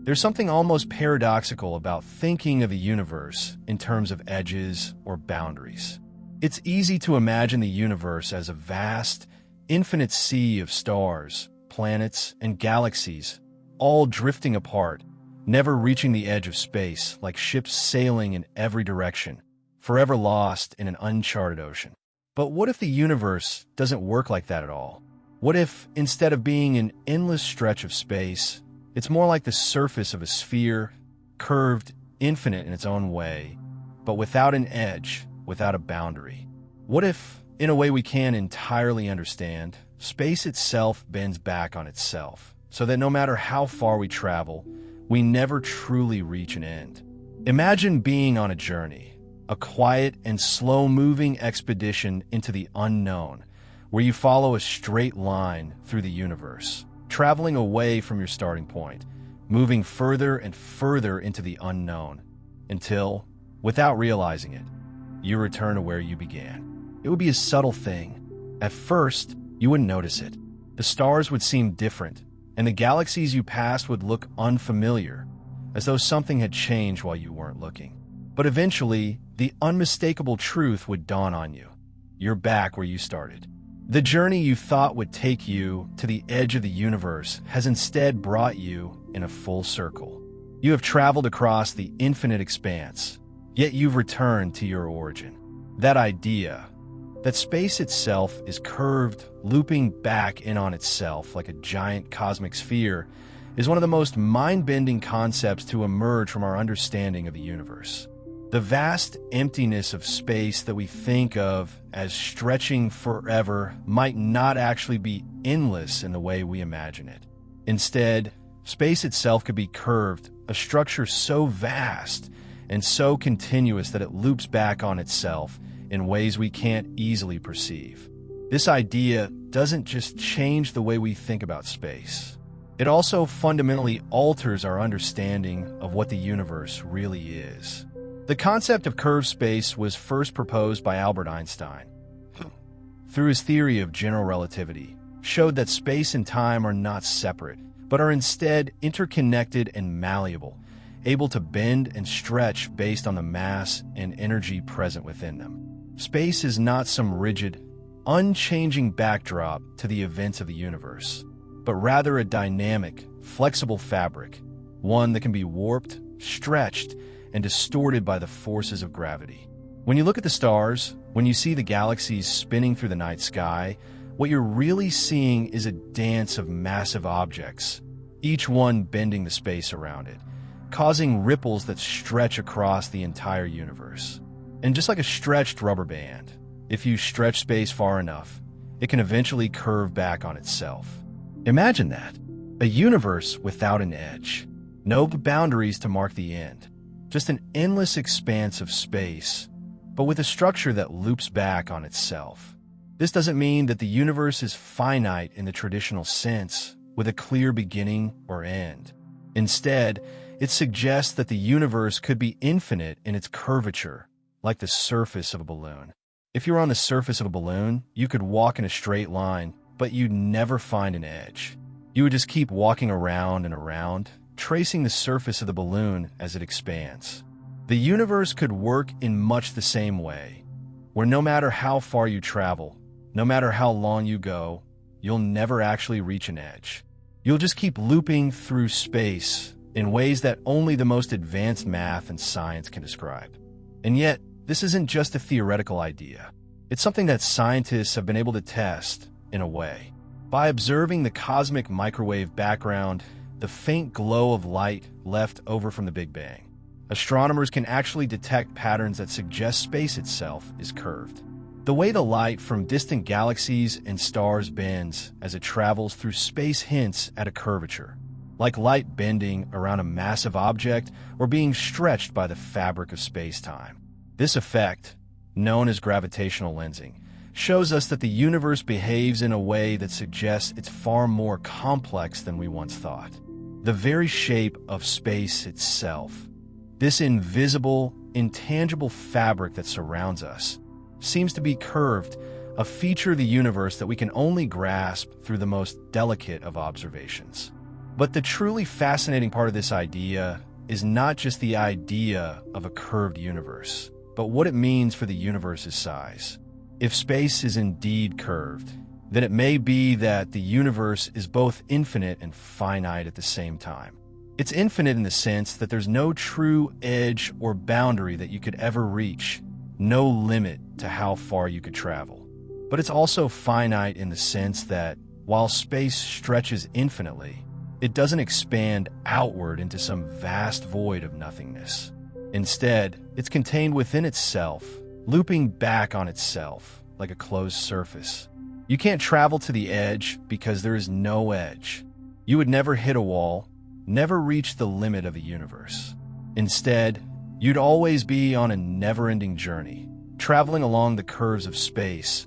There's something almost paradoxical about thinking of the universe in terms of edges or boundaries. It's easy to imagine the universe as a vast, infinite sea of stars, planets, and galaxies, all drifting apart, never reaching the edge of space like ships sailing in every direction, forever lost in an uncharted ocean. But what if the universe doesn't work like that at all? What if, instead of being an endless stretch of space, it's more like the surface of a sphere, curved, infinite in its own way, but without an edge, without a boundary? What if, in a way we can't entirely understand, space itself bends back on itself, so that no matter how far we travel, we never truly reach an end? Imagine being on a journey, a quiet and slow-moving expedition into the unknown, where you follow a straight line through the universe, traveling away from your starting point, moving further and further into the unknown, until, without realizing it, you return to where you began. It would be a subtle thing. At first, you wouldn't notice it. The stars would seem different, and the galaxies you passed would look unfamiliar, as though something had changed while you weren't looking. But eventually, the unmistakable truth would dawn on you. You're back where you started. The journey you thought would take you to the edge of the universe has instead brought you in a full circle. You have traveled across the infinite expanse, yet you've returned to your origin. That idea, that space itself is curved, looping back in on itself like a giant cosmic sphere, is one of the most mind-bending concepts to emerge from our understanding of the universe. The vast emptiness of space that we think of as stretching forever might not actually be endless in the way we imagine it. Instead, space itself could be curved, a structure so vast and so continuous that it loops back on itself in ways we can't easily perceive. This idea doesn't just change the way we think about space. It also fundamentally alters our understanding of what the universe really is. The concept of curved space was first proposed by Albert Einstein, who, through his theory of general relativity, showed that space and time are not separate, but are instead interconnected and malleable, able to bend and stretch based on the mass and energy present within them. Space is not some rigid, unchanging backdrop to the events of the universe, but rather a dynamic, flexible fabric, one that can be warped, stretched, and distorted by the forces of gravity. When you look at the stars, when you see the galaxies spinning through the night sky, what you're really seeing is a dance of massive objects, each one bending the space around it, causing ripples that stretch across the entire universe. And just like a stretched rubber band, if you stretch space far enough, it can eventually curve back on itself. Imagine that. A universe without an edge. No boundaries to mark the end. Just an endless expanse of space, but with a structure that loops back on itself. This doesn't mean that the universe is finite in the traditional sense, with a clear beginning or end. Instead, it suggests that the universe could be infinite in its curvature, like the surface of a balloon. If you were on the surface of a balloon, you could walk in a straight line, but you'd never find an edge. You would just keep walking around and around, tracing the surface of the balloon as it expands. The universe could work in much the same way, where no matter how far you travel, no matter how long you go, you'll never actually reach an edge. You'll just keep looping through space in ways that only the most advanced math and science can describe. And yet, this isn't just a theoretical idea. It's something that scientists have been able to test, in a way. By observing the cosmic microwave background, the faint glow of light left over from the Big Bang, astronomers can actually detect patterns that suggest space itself is curved. The way the light from distant galaxies and stars bends as it travels through space hints at a curvature, like light bending around a massive object or being stretched by the fabric of space-time. This effect, known as gravitational lensing, shows us that the universe behaves in a way that suggests it's far more complex than we once thought. The very shape of space itself, this invisible, intangible fabric that surrounds us, seems to be curved, a feature of the universe that we can only grasp through the most delicate of observations. But the truly fascinating part of this idea is not just the idea of a curved universe, but what it means for the universe's size. If space is indeed curved, then it may be that the universe is both infinite and finite at the same time. It's infinite in the sense that there's no true edge or boundary that you could ever reach, no limit to how far you could travel. But it's also finite in the sense that while space stretches infinitely, it doesn't expand outward into some vast void of nothingness. Instead, it's contained within itself, looping back on itself like a closed surface. You can't travel to the edge because there is no edge. You would never hit a wall, never reach the limit of the universe. Instead, you'd always be on a never-ending journey, traveling along the curves of space,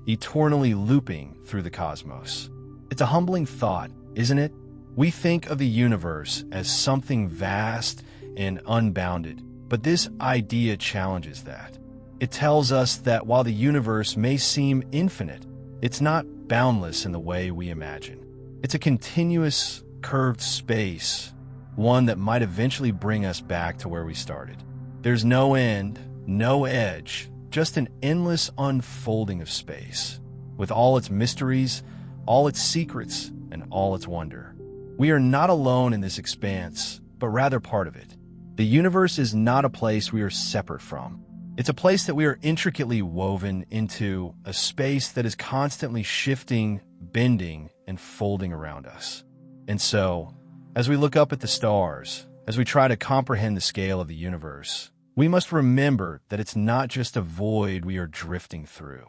eternally looping through the cosmos. It's a humbling thought, isn't it? We think of the universe as something vast and unbounded, but this idea challenges that. It tells us that while the universe may seem infinite, it's not boundless in the way we imagine. It's a continuous, curved space, one that might eventually bring us back to where we started. There's no end, no edge, just an endless unfolding of space, with all its mysteries, all its secrets, and all its wonder. We are not alone in this expanse, but rather part of it. The universe is not a place we are separate from. It's a place that we are intricately woven into, a space that is constantly shifting, bending, and folding around us. And so, as we look up at the stars, as we try to comprehend the scale of the universe, we must remember that it's not just a void we are drifting through.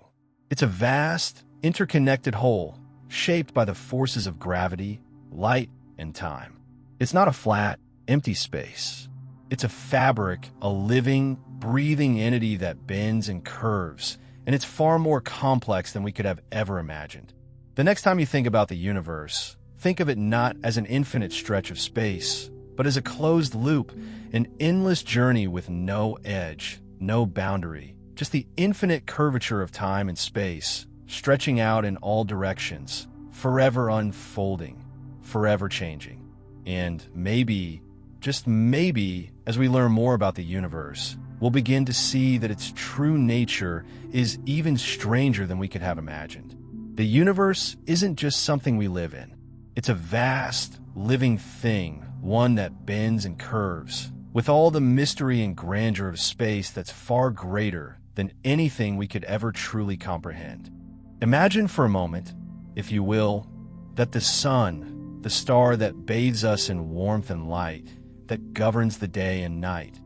It's a vast, interconnected whole, shaped by the forces of gravity, light, and time. It's not a flat, empty space. It's a fabric, a living, breathing entity that bends and curves, and it's far more complex than we could have ever imagined. The next time you think about the universe, think of it not as an infinite stretch of space, but as a closed loop, an endless journey with no edge, no boundary, just the infinite curvature of time and space, stretching out in all directions, forever unfolding, forever changing. And maybe, just maybe, as we learn more about the universe, we'll begin to see that its true nature is even stranger than we could have imagined. The universe isn't just something we live in. It's a vast, living thing, one that bends and curves, with all the mystery and grandeur of space that's far greater than anything we could ever truly comprehend. Imagine for a moment, if you will, that the sun, the star that bathes us in warmth and light, that governs the day and night,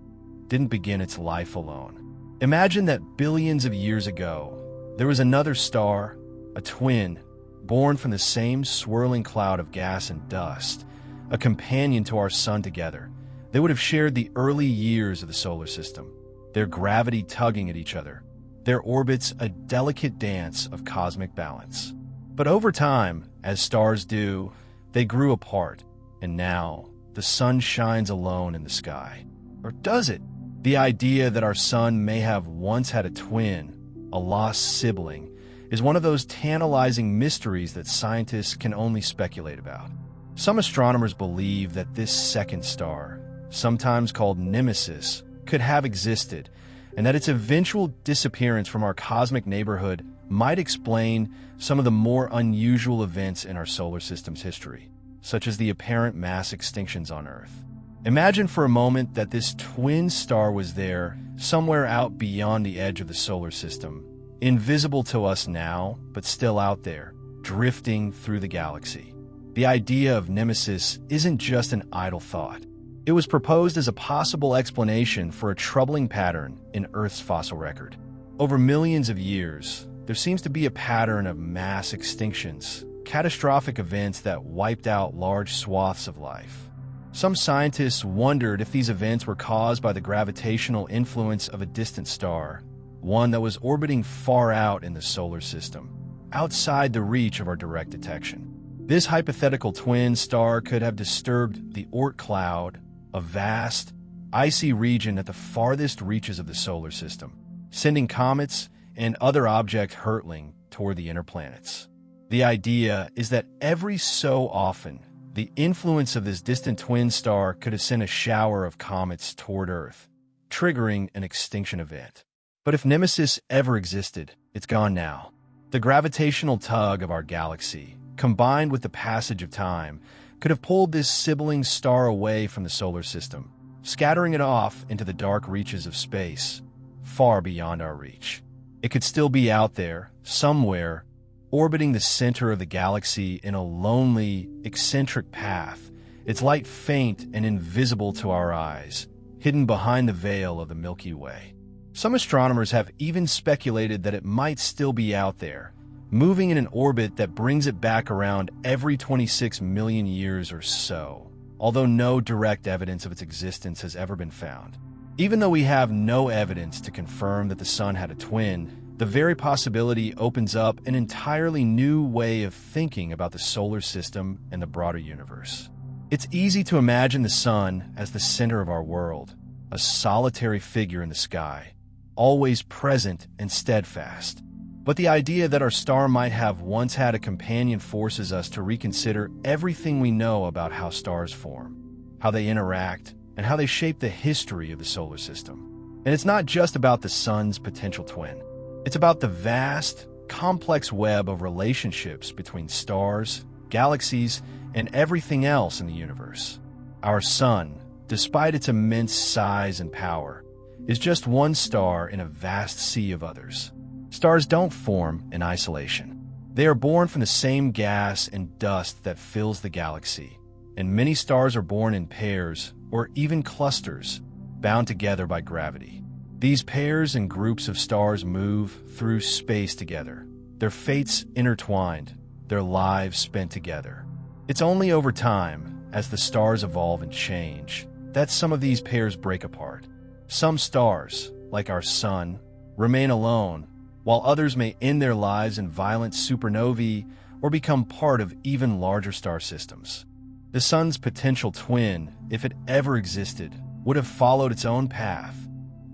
didn't begin its life alone. Imagine that billions of years ago, there was another star, a twin, born from the same swirling cloud of gas and dust, a companion to our sun together. They would have shared the early years of the solar system, their gravity tugging at each other, their orbits a delicate dance of cosmic balance. But over time, as stars do, they grew apart, and now the sun shines alone in the sky. Or does it? The idea that our sun may have once had a twin, a lost sibling, is one of those tantalizing mysteries that scientists can only speculate about. Some astronomers believe that this second star, sometimes called Nemesis, could have existed, and that its eventual disappearance from our cosmic neighborhood might explain some of the more unusual events in our solar system's history, such as the apparent mass extinctions on Earth. Imagine for a moment that this twin star was there, somewhere out beyond the edge of the solar system, invisible to us now, but still out there, drifting through the galaxy. The idea of Nemesis isn't just an idle thought. It was proposed as a possible explanation for a troubling pattern in Earth's fossil record. Over millions of years, there seems to be a pattern of mass extinctions, catastrophic events that wiped out large swaths of life. Some scientists wondered if these events were caused by the gravitational influence of a distant star, one that was orbiting far out in the solar system, outside the reach of our direct detection. This hypothetical twin star could have disturbed the Oort cloud, a vast, icy region at the farthest reaches of the solar system, sending comets and other objects hurtling toward the inner planets. The idea is that every so often, the influence of this distant twin star could have sent a shower of comets toward Earth, triggering an extinction event. But if Nemesis ever existed, it's gone now. The gravitational tug of our galaxy, combined with the passage of time, could have pulled this sibling star away from the solar system, scattering it off into the dark reaches of space, far beyond our reach. It could still be out there, somewhere, orbiting the center of the galaxy in a lonely, eccentric path, its light faint and invisible to our eyes, hidden behind the veil of the Milky Way. Some astronomers have even speculated that it might still be out there, moving in an orbit that brings it back around every 26 million years or so, although no direct evidence of its existence has ever been found. Even though we have no evidence to confirm that the Sun had a twin, the very possibility opens up an entirely new way of thinking about the solar system and the broader universe. It's easy to imagine the Sun as the center of our world, a solitary figure in the sky, always present and steadfast. But the idea that our star might have once had a companion forces us to reconsider everything we know about how stars form, how they interact, and how they shape the history of the solar system. And it's not just about the Sun's potential twin. It's about the vast, complex web of relationships between stars, galaxies, and everything else in the universe. Our Sun, despite its immense size and power, is just one star in a vast sea of others. Stars don't form in isolation. They are born from the same gas and dust that fills the galaxy, and many stars are born in pairs or even clusters, bound together by gravity. These pairs and groups of stars move through space together, their fates intertwined, their lives spent together. It's only over time, as the stars evolve and change, that some of these pairs break apart. Some stars, like our Sun, remain alone, while others may end their lives in violent supernovae or become part of even larger star systems. The Sun's potential twin, if it ever existed, would have followed its own path,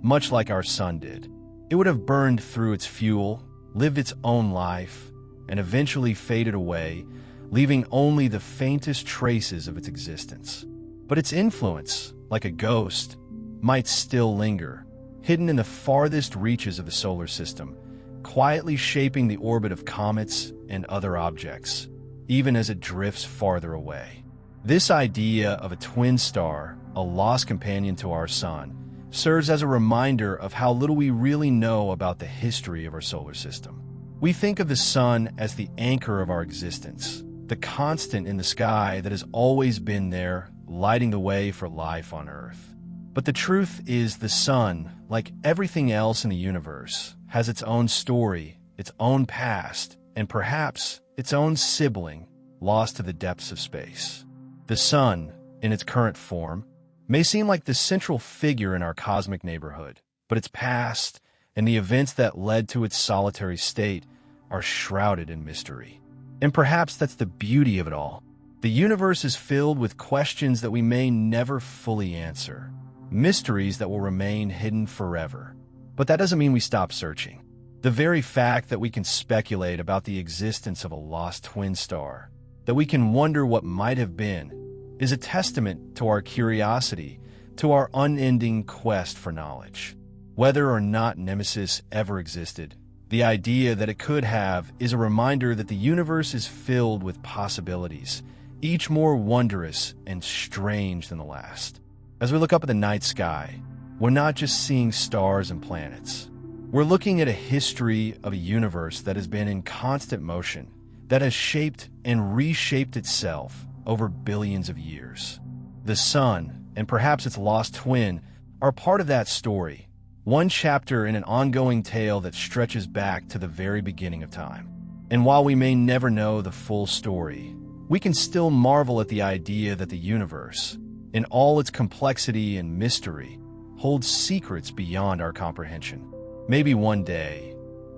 much like our Sun did. It would have burned through its fuel, lived its own life, and eventually faded away, leaving only the faintest traces of its existence. But its influence, like a ghost, might still linger, hidden in the farthest reaches of the solar system, quietly shaping the orbit of comets and other objects, even as it drifts farther away. This idea of a twin star, a lost companion to our Sun, serves as a reminder of how little we really know about the history of our solar system. We think of the Sun as the anchor of our existence, the constant in the sky that has always been there, lighting the way for life on Earth. But the truth is the Sun, like everything else in the universe, has its own story, its own past, and perhaps its own sibling lost to the depths of space. The sun, in its current form, may seem like the central figure in our cosmic neighborhood, but its past and the events that led to its solitary state are shrouded in mystery. And perhaps that's the beauty of it all. The universe is filled with questions that we may never fully answer, mysteries that will remain hidden forever. But that doesn't mean we stop searching. The very fact that we can speculate about the existence of a lost twin star, that we can wonder what might have been, is a testament to our curiosity, to our unending quest for knowledge. Whether or not Nemesis ever existed, the idea that it could have is a reminder that the universe is filled with possibilities, each more wondrous and strange than the last. As we look up at the night sky, we're not just seeing stars and planets. We're looking at a history of a universe that has been in constant motion, that has shaped and reshaped itself over billions of years. The sun, and perhaps its lost twin, are part of that story, one chapter in an ongoing tale that stretches back to the very beginning of time. And while we may never know the full story, we can still marvel at the idea that the universe, in all its complexity and mystery, holds secrets beyond our comprehension. Maybe one day,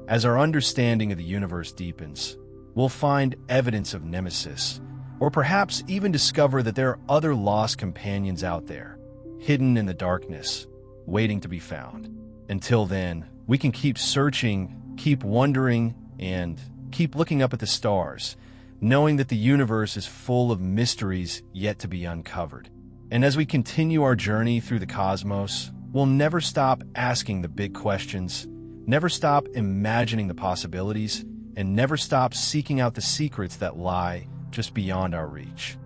as our understanding of the universe deepens, we'll find evidence of Nemesis, or perhaps even discover that there are other lost companions out there, hidden in the darkness, waiting to be found. Until then, we can keep searching, keep wondering, and keep looking up at the stars, knowing that the universe is full of mysteries yet to be uncovered. And as we continue our journey through the cosmos, we'll never stop asking the big questions, never stop imagining the possibilities, and never stop seeking out the secrets that lie just beyond our reach.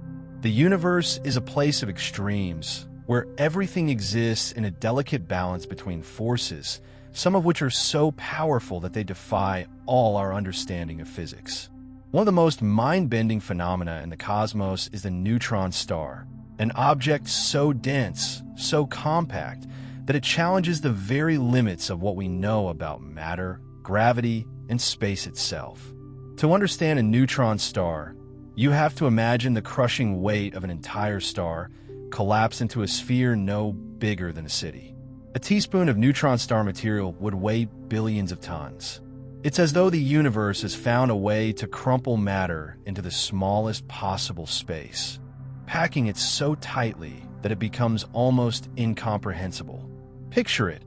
The universe is a place of extremes, where everything exists in a delicate balance between forces, some of which are so powerful that they defy all our understanding of physics. One of the most mind-bending phenomena in the cosmos is the neutron star, an object so dense, so compact, that it challenges the very limits of what we know about matter, gravity, and space itself. To understand a neutron star, you have to imagine the crushing weight of an entire star collapse into a sphere no bigger than a city. A teaspoon of neutron star material would weigh billions of tons. It's as though the universe has found a way to crumple matter into the smallest possible space, packing it so tightly that it becomes almost incomprehensible. Picture it.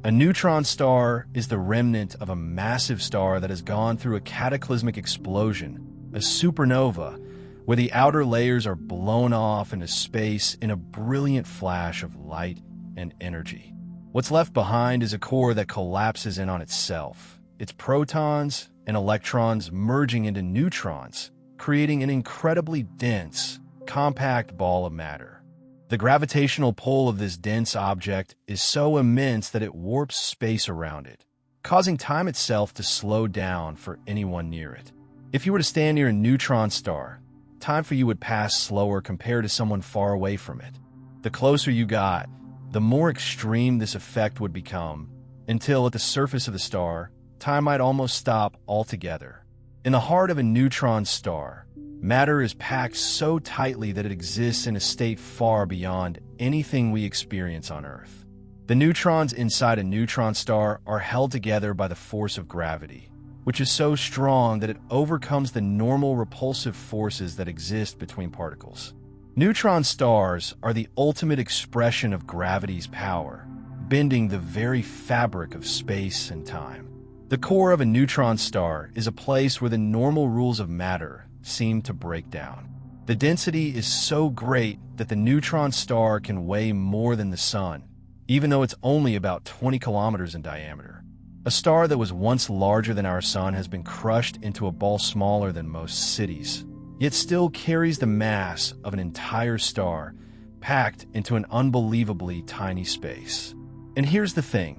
A neutron star is the remnant of a massive star that has gone through a cataclysmic explosion, a supernova, where the outer layers are blown off into space in a brilliant flash of light and energy. What's left behind is a core that collapses in on itself, its protons and electrons merging into neutrons, creating an incredibly dense, compact ball of matter. The gravitational pull of this dense object is so immense that it warps space around it, causing time itself to slow down for anyone near it. If you were to stand near a neutron star, time for you would pass slower compared to someone far away from it. The closer you got, the more extreme this effect would become, until at the surface of the star, time might almost stop altogether. In the heart of a neutron star, matter is packed so tightly that it exists in a state far beyond anything we experience on Earth. The neutrons inside a neutron star are held together by the force of gravity, which is so strong that it overcomes the normal repulsive forces that exist between particles. Neutron stars are the ultimate expression of gravity's power, bending the very fabric of space and time. The core of a neutron star is a place where the normal rules of matter seem to break down. The density is so great that the neutron star can weigh more than the sun, even though it's only about 20 kilometers in diameter. A star that was once larger than our sun has been crushed into a ball smaller than most cities, yet still carries the mass of an entire star packed into an unbelievably tiny space. And here's the thing.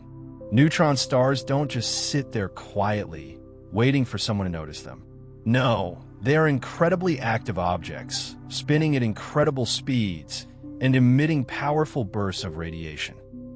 Neutron stars don't just sit there quietly, waiting for someone to notice them. No, they are incredibly active objects, spinning at incredible speeds and emitting powerful bursts of radiation.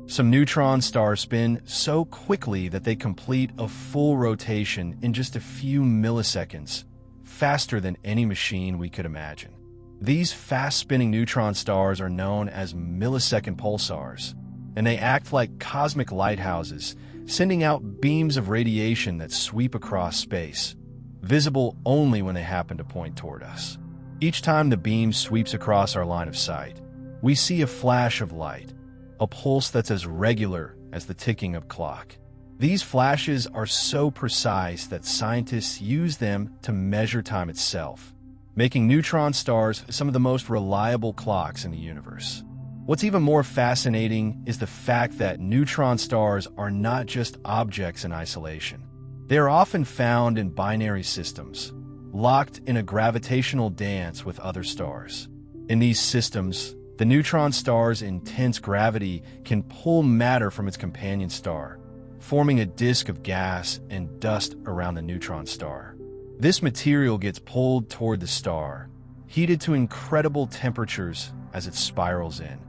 Some neutron stars spin so quickly that they complete a full rotation in just a few milliseconds, faster than any machine we could imagine. These fast-spinning neutron stars are known as millisecond pulsars, and they act like cosmic lighthouses, sending out beams of radiation that sweep across space, visible only when they happen to point toward us. Each time the beam sweeps across our line of sight, we see a flash of light, a pulse that's as regular as the ticking of a clock. These flashes are so precise that scientists use them to measure time itself, making neutron stars some of the most reliable clocks in the universe. What's even more fascinating is the fact that neutron stars are not just objects in isolation. They are often found in binary systems, locked in a gravitational dance with other stars. In these systems, the neutron star's intense gravity can pull matter from its companion star, forming a disk of gas and dust around the neutron star. This material gets pulled toward the star, heated to incredible temperatures as it spirals in,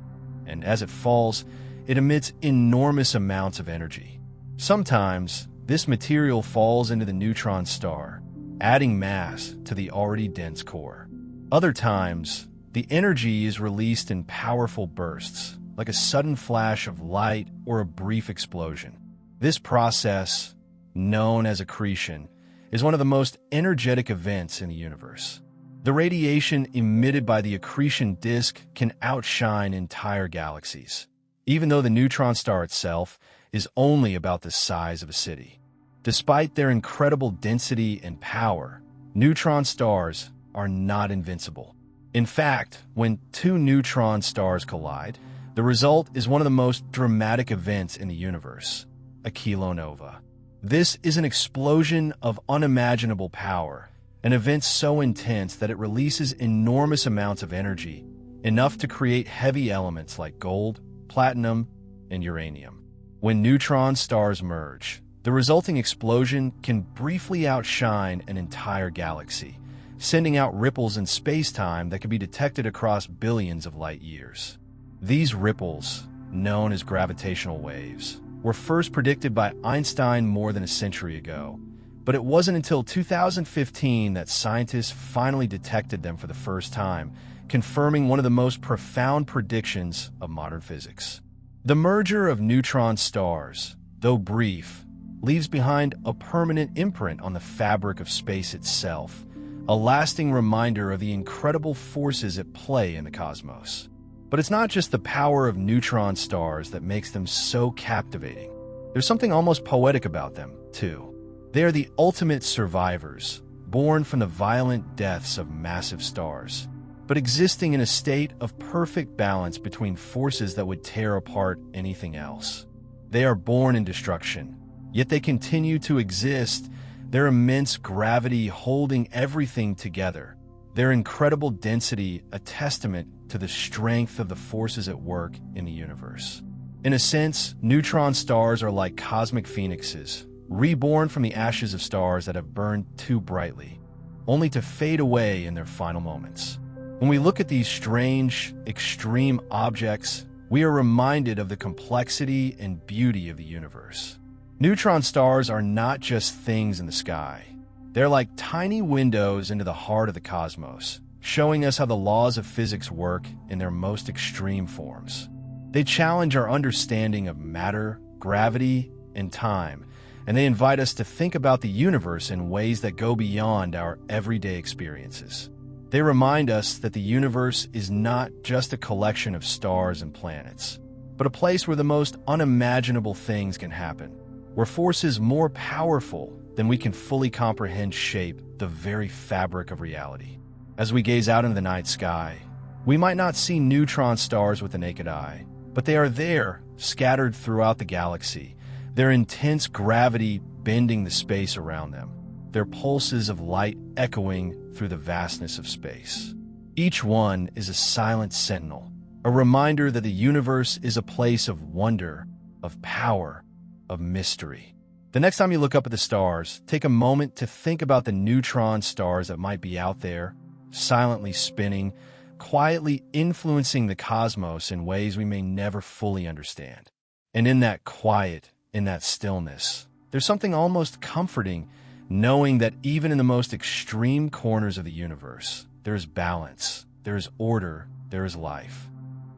and as it falls, it emits enormous amounts of energy. Sometimes, this material falls into the neutron star, adding mass to the already dense core. Other times, the energy is released in powerful bursts, like a sudden flash of light or a brief explosion. This process, known as accretion, is one of the most energetic events in the universe. The radiation emitted by the accretion disk can outshine entire galaxies, even though the neutron star itself is only about the size of a city. Despite their incredible density and power, neutron stars are not invincible. In fact, when two neutron stars collide, the result is one of the most dramatic events in the universe, a kilonova. This is an explosion of unimaginable power, an event so intense that it releases enormous amounts of energy, enough to create heavy elements like gold, platinum, and uranium. When neutron stars merge, the resulting explosion can briefly outshine an entire galaxy, sending out ripples in space-time that can be detected across billions of light years. These ripples, known as gravitational waves, were first predicted by Einstein more than a century ago, but it wasn't until 2015 that scientists finally detected them for the first time, confirming one of the most profound predictions of modern physics. The merger of neutron stars, though brief, leaves behind a permanent imprint on the fabric of space itself, a lasting reminder of the incredible forces at play in the cosmos. But it's not just the power of neutron stars that makes them so captivating. There's something almost poetic about them, too. They are the ultimate survivors, born from the violent deaths of massive stars, but existing in a state of perfect balance between forces that would tear apart anything else. They are born in destruction, yet they continue to exist, their immense gravity holding everything together, their incredible density a testament to the strength of the forces at work in the universe. In a sense, neutron stars are like cosmic phoenixes, reborn from the ashes of stars that have burned too brightly, only to fade away in their final moments. When we look at these strange, extreme objects, we are reminded of the complexity and beauty of the universe. Neutron stars are not just things in the sky. They're like tiny windows into the heart of the cosmos, showing us how the laws of physics work in their most extreme forms. They challenge our understanding of matter, gravity, and time, and they invite us to think about the universe in ways that go beyond our everyday experiences. They remind us that the universe is not just a collection of stars and planets, but a place where the most unimaginable things can happen, where forces more powerful than we can fully comprehend shape the very fabric of reality. As we gaze out into the night sky, we might not see neutron stars with the naked eye, but they are there, scattered throughout the galaxy, their intense gravity bending the space around them, their pulses of light echoing through the vastness of space. Each one is a silent sentinel, a reminder that the universe is a place of wonder, of power, of mystery. The next time you look up at the stars, take a moment to think about the neutron stars that might be out there, silently spinning, quietly influencing the cosmos in ways we may never fully understand. And in that quiet, in that stillness, there's something almost comforting knowing that even in the most extreme corners of the universe, there is balance, there is order, there is life.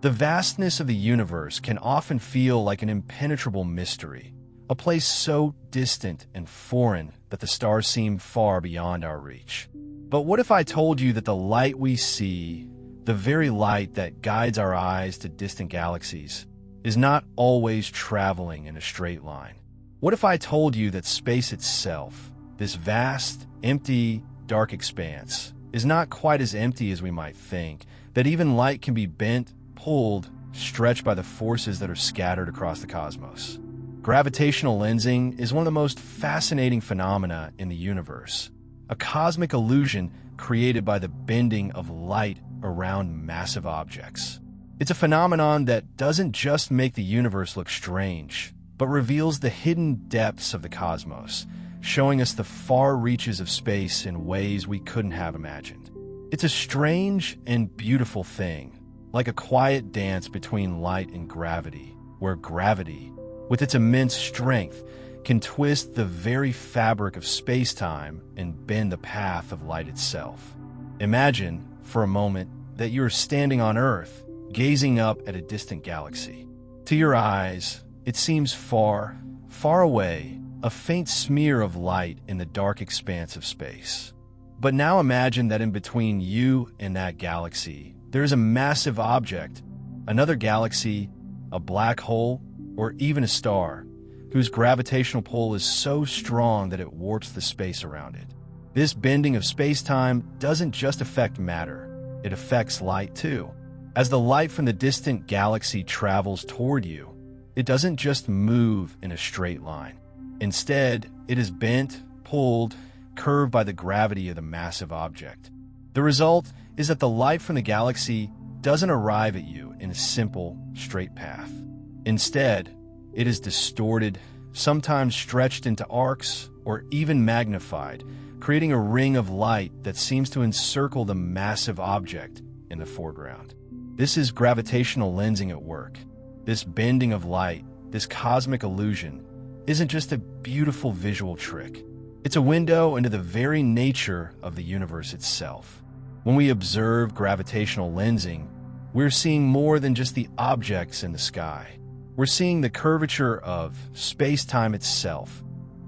The vastness of the universe can often feel like an impenetrable mystery, a place so distant and foreign that the stars seem far beyond our reach. But what if I told you that the light we see, the very light that guides our eyes to distant galaxies, is not always traveling in a straight line? What if I told you that space itself, this vast, empty, dark expanse, is not quite as empty as we might think, that even light can be bent, pulled, stretched by the forces that are scattered across the cosmos? Gravitational lensing is one of the most fascinating phenomena in the universe, a cosmic illusion created by the bending of light around massive objects. It's a phenomenon that doesn't just make the universe look strange, but reveals the hidden depths of the cosmos, showing us the far reaches of space in ways we couldn't have imagined. It's a strange and beautiful thing, like a quiet dance between light and gravity, where gravity, with its immense strength, can twist the very fabric of space-time and bend the path of light itself. Imagine, for a moment, that you're standing on Earth, gazing up at a distant galaxy. To your eyes, it seems far, far away, a faint smear of light in the dark expanse of space. But now imagine that in between you and that galaxy, there is a massive object, another galaxy, a black hole, or even a star, whose gravitational pull is so strong that it warps the space around it. This bending of space-time doesn't just affect matter, it affects light too. As the light from the distant galaxy travels toward you, it doesn't just move in a straight line. Instead, it is bent, pulled, curved by the gravity of the massive object. The result is that the light from the galaxy doesn't arrive at you in a simple, straight path. Instead, it is distorted, sometimes stretched into arcs, or even magnified, creating a ring of light that seems to encircle the massive object in the foreground. This is gravitational lensing at work. This bending of light, this cosmic illusion, isn't just a beautiful visual trick. It's a window into the very nature of the universe itself. When we observe gravitational lensing, we're seeing more than just the objects in the sky. We're seeing the curvature of space-time itself,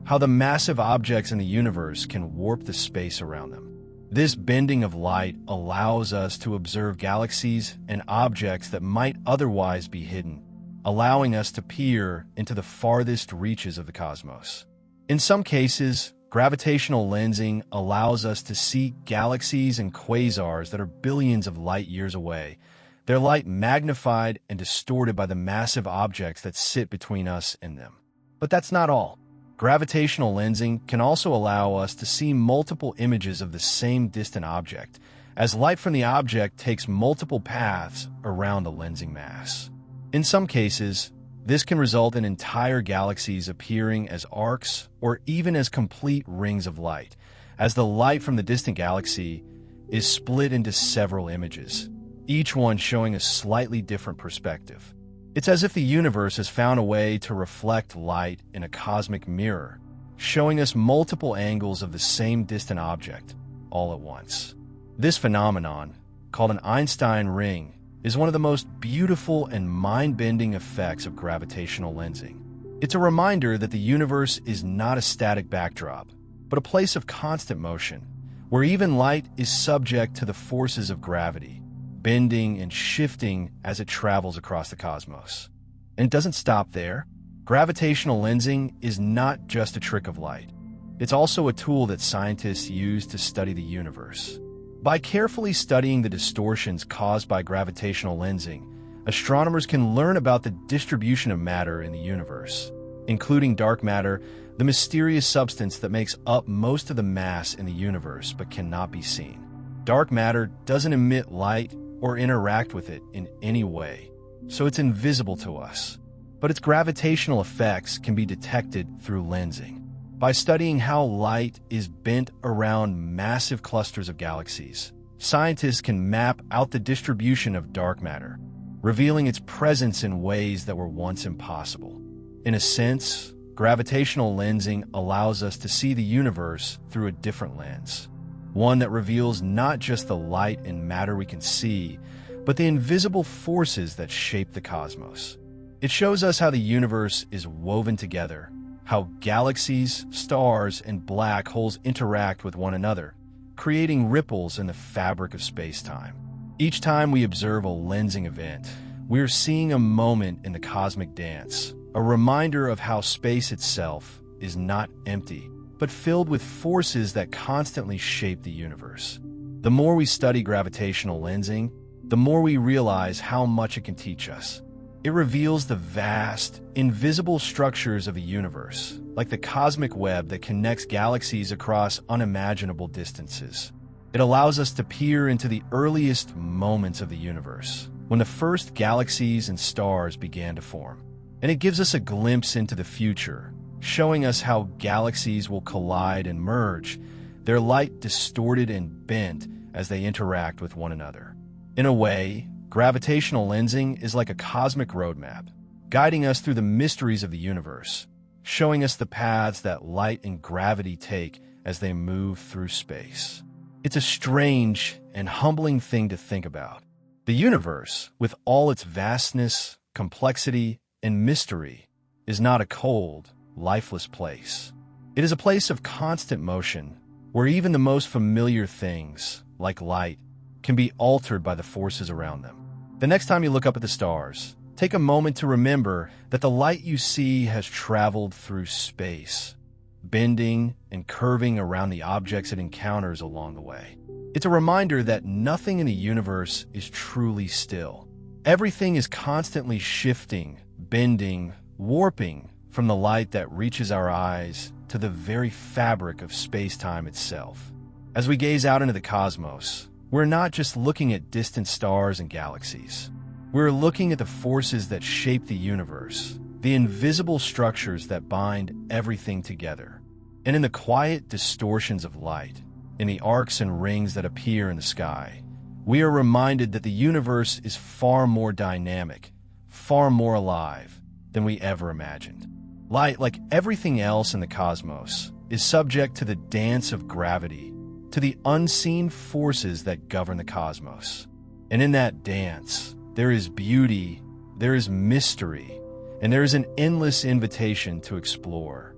how the massive objects in the universe can warp the space around them. This bending of light allows us to observe galaxies and objects that might otherwise be hidden, allowing us to peer into the farthest reaches of the cosmos. In some cases, gravitational lensing allows us to see galaxies and quasars that are billions of light years away, their light magnified and distorted by the massive objects that sit between us and them. But that's not all. Gravitational lensing can also allow us to see multiple images of the same distant object, as light from the object takes multiple paths around the lensing mass. In some cases, this can result in entire galaxies appearing as arcs or even as complete rings of light, as the light from the distant galaxy is split into several images, each one showing a slightly different perspective. It's as if the universe has found a way to reflect light in a cosmic mirror, showing us multiple angles of the same distant object, all at once. This phenomenon, called an Einstein ring, is one of the most beautiful and mind-bending effects of gravitational lensing. It's a reminder that the universe is not a static backdrop, but a place of constant motion, where even light is subject to the forces of gravity, bending and shifting as it travels across the cosmos. And it doesn't stop there. Gravitational lensing is not just a trick of light. It's also a tool that scientists use to study the universe. By carefully studying the distortions caused by gravitational lensing, astronomers can learn about the distribution of matter in the universe, including dark matter, the mysterious substance that makes up most of the mass in the universe but cannot be seen. Dark matter doesn't emit light or interact with it in any way, so it's invisible to us. But its gravitational effects can be detected through lensing. By studying how light is bent around massive clusters of galaxies, scientists can map out the distribution of dark matter. revealing its presence in ways that were once impossible. In a sense, gravitational lensing allows us to see the universe through a different lens, one that reveals not just the light and matter we can see, but the invisible forces that shape the cosmos. It shows us how the universe is woven together, how galaxies, stars, and black holes interact with one another, creating ripples in the fabric of space-time. Each time we observe a lensing event, we're seeing a moment in the cosmic dance, a reminder of how space itself is not empty, but filled with forces that constantly shape the universe. The more we study gravitational lensing, the more we realize how much it can teach us. It reveals the vast, invisible structures of the universe, like the cosmic web that connects galaxies across unimaginable distances. It allows us to peer into the earliest moments of the universe, when the first galaxies and stars began to form. And it gives us a glimpse into the future, showing us how galaxies will collide and merge, their light distorted and bent as they interact with one another. In a way, gravitational lensing is like a cosmic roadmap, guiding us through the mysteries of the universe, showing us the paths that light and gravity take as they move through space. It's a strange and humbling thing to think about. The universe, with all its vastness, complexity, and mystery, is not a cold, lifeless place. It is a place of constant motion, where even the most familiar things, like light, can be altered by the forces around them. The next time you look up at the stars, take a moment to remember that the light you see has traveled through space, bending and curving around the objects it encounters along the way. It's a reminder that nothing in the universe is truly still. Everything is constantly shifting, bending, warping from the light that reaches our eyes to the very fabric of space-time itself. As we gaze out into the cosmos, we're not just looking at distant stars and galaxies. We're looking at the forces that shape the universe, the invisible structures that bind everything together. And in the quiet distortions of light, in the arcs and rings that appear in the sky, we are reminded that the universe is far more dynamic, far more alive than we ever imagined. Light, like everything else in the cosmos, is subject to the dance of gravity, to the unseen forces that govern the cosmos. And in that dance, there is beauty, there is mystery, and there is an endless invitation to explore.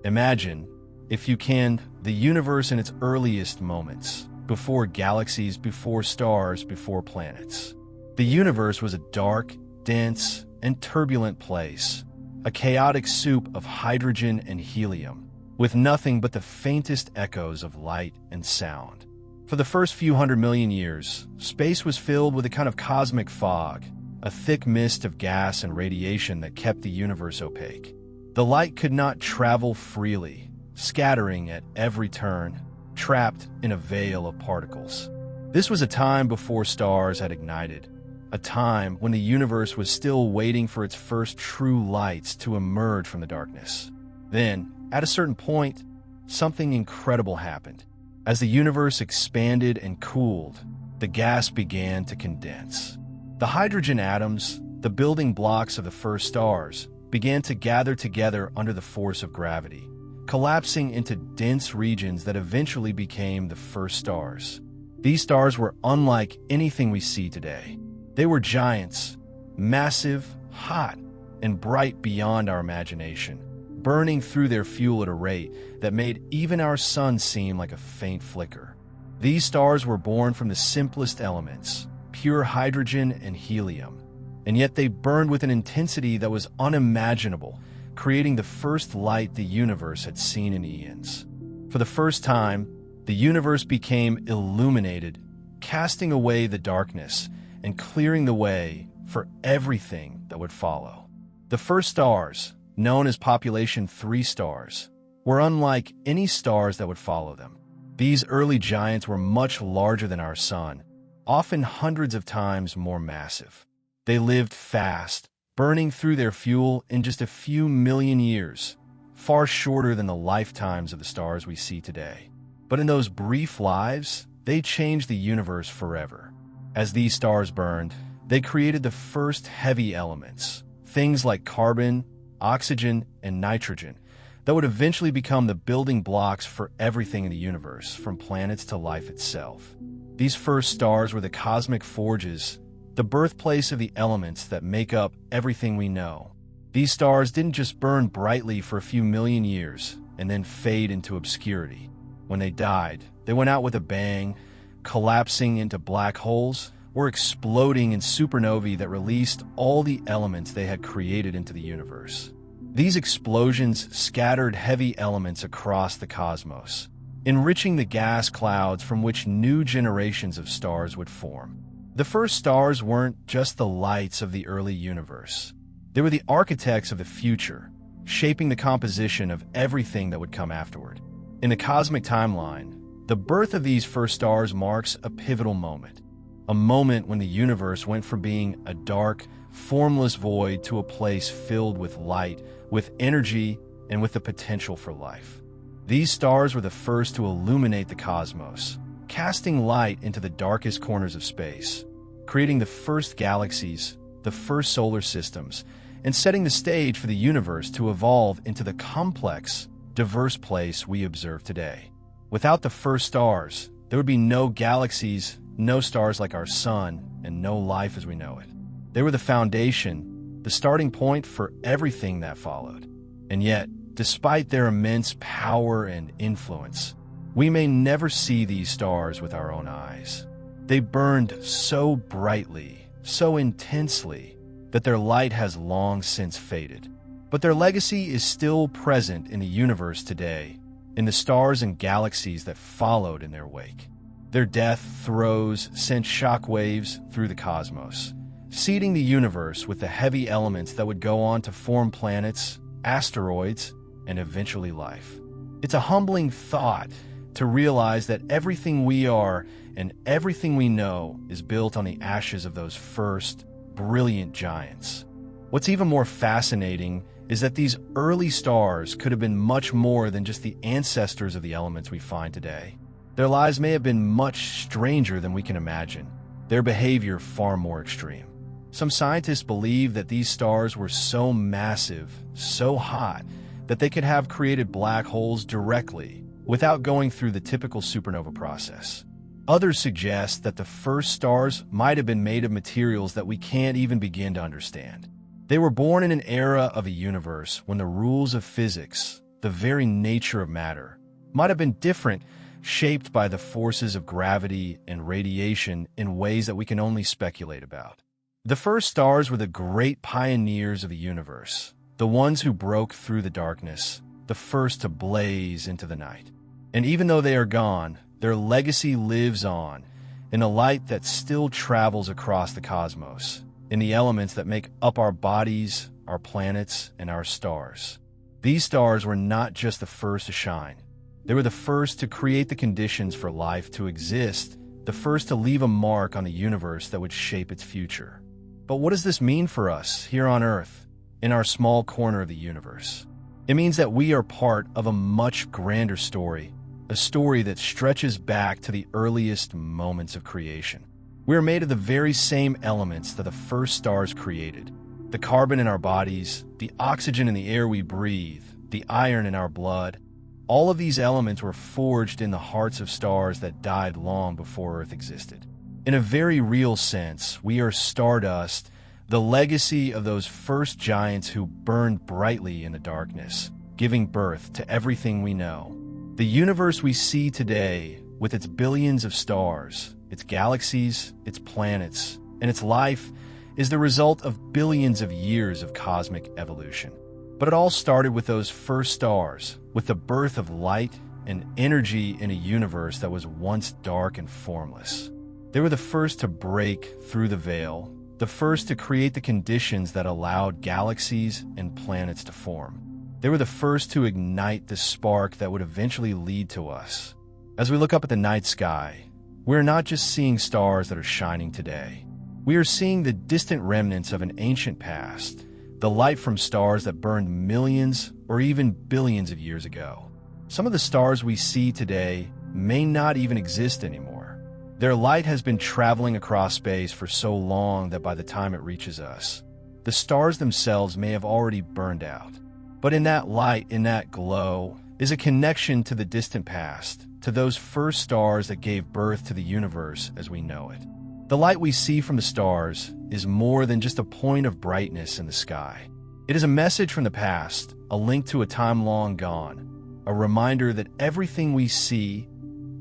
Imagine, if you can, the universe in its earliest moments, before galaxies, before stars, before planets. The universe was a dark, dense, and turbulent place, a chaotic soup of hydrogen and helium, with nothing but the faintest echoes of light and sound. For the first few 100 million years, space was filled with a kind of cosmic fog, a thick mist of gas and radiation that kept the universe opaque. The light could not travel freely, scattering at every turn, trapped in a veil of particles. This was a time before stars had ignited, a time when the universe was still waiting for its first true lights to emerge from the darkness. Then, at a certain point, something incredible happened. As the universe expanded and cooled, the gas began to condense. The hydrogen atoms, the building blocks of the first stars, began to gather together under the force of gravity, collapsing into dense regions that eventually became the first stars. These stars were unlike anything we see today. They were giants, massive, hot, and bright beyond our imagination, burning through their fuel at a rate that made even our sun seem like a faint flicker. These stars were born from the simplest elements, pure hydrogen and helium, and yet they burned with an intensity that was unimaginable, creating the first light the universe had seen in eons. For the first time, the universe became illuminated, casting away the darkness and clearing the way for everything that would follow. The first stars, known as population 3 stars, were unlike any stars that would follow them. These early giants were much larger than our sun, often hundreds of times more massive. They lived fast, burning through their fuel in just a few million years, far shorter than the lifetimes of the stars we see today. But in those brief lives, they changed the universe forever. As these stars burned, They created the first heavy elements, things like carbon, oxygen, and nitrogen, that would eventually become the building blocks for everything in the universe, from planets to life itself. These first stars were the cosmic forges, the birthplace of the elements that make up everything we know. These stars didn't just burn brightly for a few million years and then fade into obscurity. When they died, they went out with a bang, collapsing into black holes or exploding in supernovae that released all the elements they had created into the universe. These explosions scattered heavy elements across the cosmos, enriching the gas clouds from which new generations of stars would form. The first stars weren't just the lights of the early universe. They were the architects of the future, shaping the composition of everything that would come afterward. In the cosmic timeline, the birth of these first stars marks a pivotal moment. A moment when the universe went from being a dark, formless void to a place filled with light, with energy, and with the potential for life. These stars were the first to illuminate the cosmos, casting light into the darkest corners of space, creating the first galaxies, the first solar systems, and setting the stage for the universe to evolve into the complex, diverse place we observe today. Without the first stars, there would be no galaxies, no stars like our sun, and no life as we know it. They were the foundation, the starting point for everything that followed. And yet, despite their immense power and influence, we may never see these stars with our own eyes. They burned so brightly, so intensely, that their light has long since faded. But their legacy is still present in the universe today, in the stars and galaxies that followed in their wake. Their death throes sent shockwaves through the cosmos, seeding the universe with the heavy elements that would go on to form planets, asteroids, and eventually life. It's a humbling thought to realize that everything we are and everything we know is built on the ashes of those first, brilliant giants. What's even more fascinating is that these early stars could have been much more than just the ancestors of the elements we find today. Their lives may have been much stranger than we can imagine, their behavior far more extreme. Some scientists believe that these stars were so massive, so hot, that they could have created black holes directly, without going through the typical supernova process. Others suggest that the first stars might have been made of materials that we can't even begin to understand. They were born in an era of a universe when the rules of physics, the very nature of matter, might have been different, shaped by the forces of gravity and radiation in ways that we can only speculate about. The first stars were the great pioneers of the universe, the ones who broke through the darkness, the first to blaze into the night. And even though they are gone, their legacy lives on in a light that still travels across the cosmos, in the elements that make up our bodies, our planets, and our stars. These stars were not just the first to shine. They were the first to create the conditions for life to exist, the first to leave a mark on the universe that would shape its future. But what does this mean for us here on Earth, in our small corner of the universe? It means that we are part of a much grander story, a story that stretches back to the earliest moments of creation. We are made of the very same elements that the first stars created. The carbon in our bodies, the oxygen in the air we breathe, the iron in our blood. All of these elements were forged in the hearts of stars that died long before Earth existed. In a very real sense, we are stardust, the legacy of those first giants who burned brightly in the darkness, giving birth to everything we know. The universe we see today, with its billions of stars, its galaxies, its planets, and its life, is the result of billions of years of cosmic evolution. But it all started with those first stars, with the birth of light and energy in a universe that was once dark and formless. They were the first to break through the veil, the first to create the conditions that allowed galaxies and planets to form. They were the first to ignite the spark that would eventually lead to us. As we look up at the night sky, we're not just seeing stars that are shining today. We are seeing the distant remnants of an ancient past, the light from stars that burned millions or even billions of years ago. Some of the stars we see today may not even exist anymore. Their light has been traveling across space for so long that by the time it reaches us, the stars themselves may have already burned out. But in that light, in that glow, is a connection to the distant past, to those first stars that gave birth to the universe as we know it. The light we see from the stars is more than just a point of brightness in the sky. It is a message from the past, a link to a time long gone, a reminder that everything we see,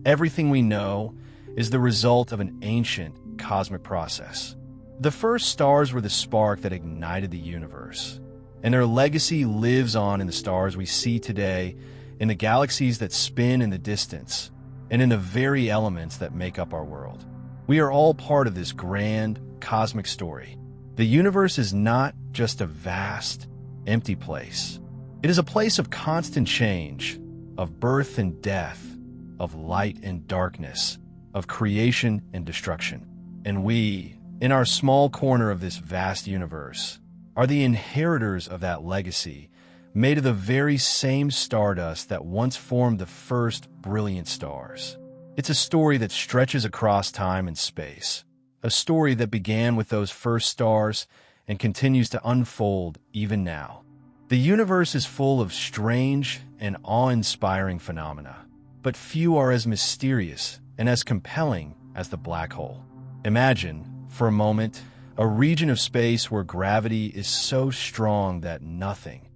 everything we know, is the result of an ancient cosmic process. The first stars were the spark that ignited the universe, and their legacy lives on in the stars we see today, in the galaxies that spin in the distance, and in the very elements that make up our world. We are all part of this grand, cosmic story. The universe is not just a vast, empty place. It is a place of constant change, of birth and death, of light and darkness, of creation and destruction. And we, in our small corner of this vast universe, are the inheritors of that legacy, made of the very same stardust that once formed the first brilliant stars. It's a story that stretches across time and space, a story that began with those first stars and continues to unfold even now. The universe is full of strange and awe-inspiring phenomena, but few are as mysterious and as compelling as the black hole. Imagine, for a moment, a region of space where gravity is so strong that nothing,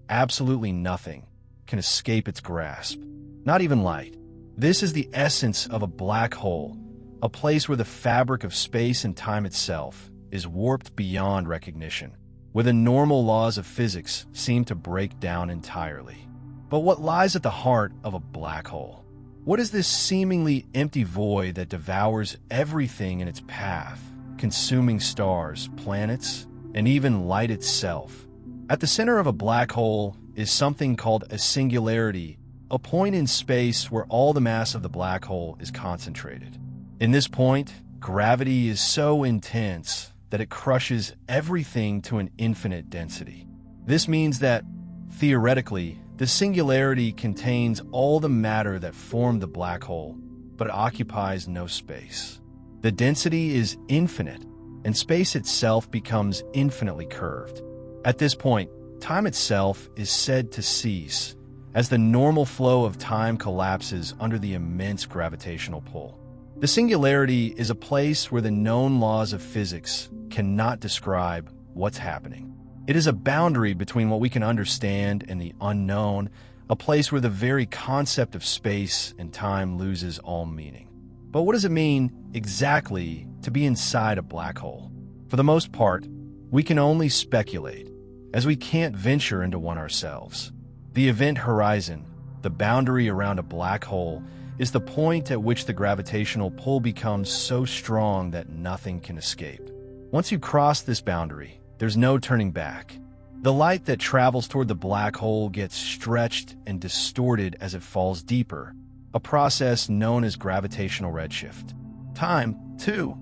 absolutely nothing, can escape its grasp. Not even light. This is the essence of a black hole, a place where the fabric of space and time itself is warped beyond recognition, where the normal laws of physics seem to break down entirely. But what lies at the heart of a black hole? What is this seemingly empty void that devours everything in its path, consuming stars, planets, and even light itself? At the center of a black hole is something called a singularity, a point in space where all the mass of the black hole is concentrated. In this point, gravity is so intense that it crushes everything to an infinite density. This means that, theoretically, the singularity contains all the matter that formed the black hole, but it occupies no space. The density is infinite, and space itself becomes infinitely curved. At this point, time itself is said to cease, as the normal flow of time collapses under the immense gravitational pull. The singularity is a place where the known laws of physics cannot describe what's happening. It is a boundary between what we can understand and the unknown, a place where the very concept of space and time loses all meaning. But what does it mean exactly to be inside a black hole? For the most part, we can only speculate, as we can't venture into one ourselves. The event horizon, the boundary around a black hole, is the point at which the gravitational pull becomes so strong that nothing can escape. Once you cross this boundary, there's no turning back. The light that travels toward the black hole gets stretched and distorted as it falls deeper, a process known as gravitational redshift. Time, too,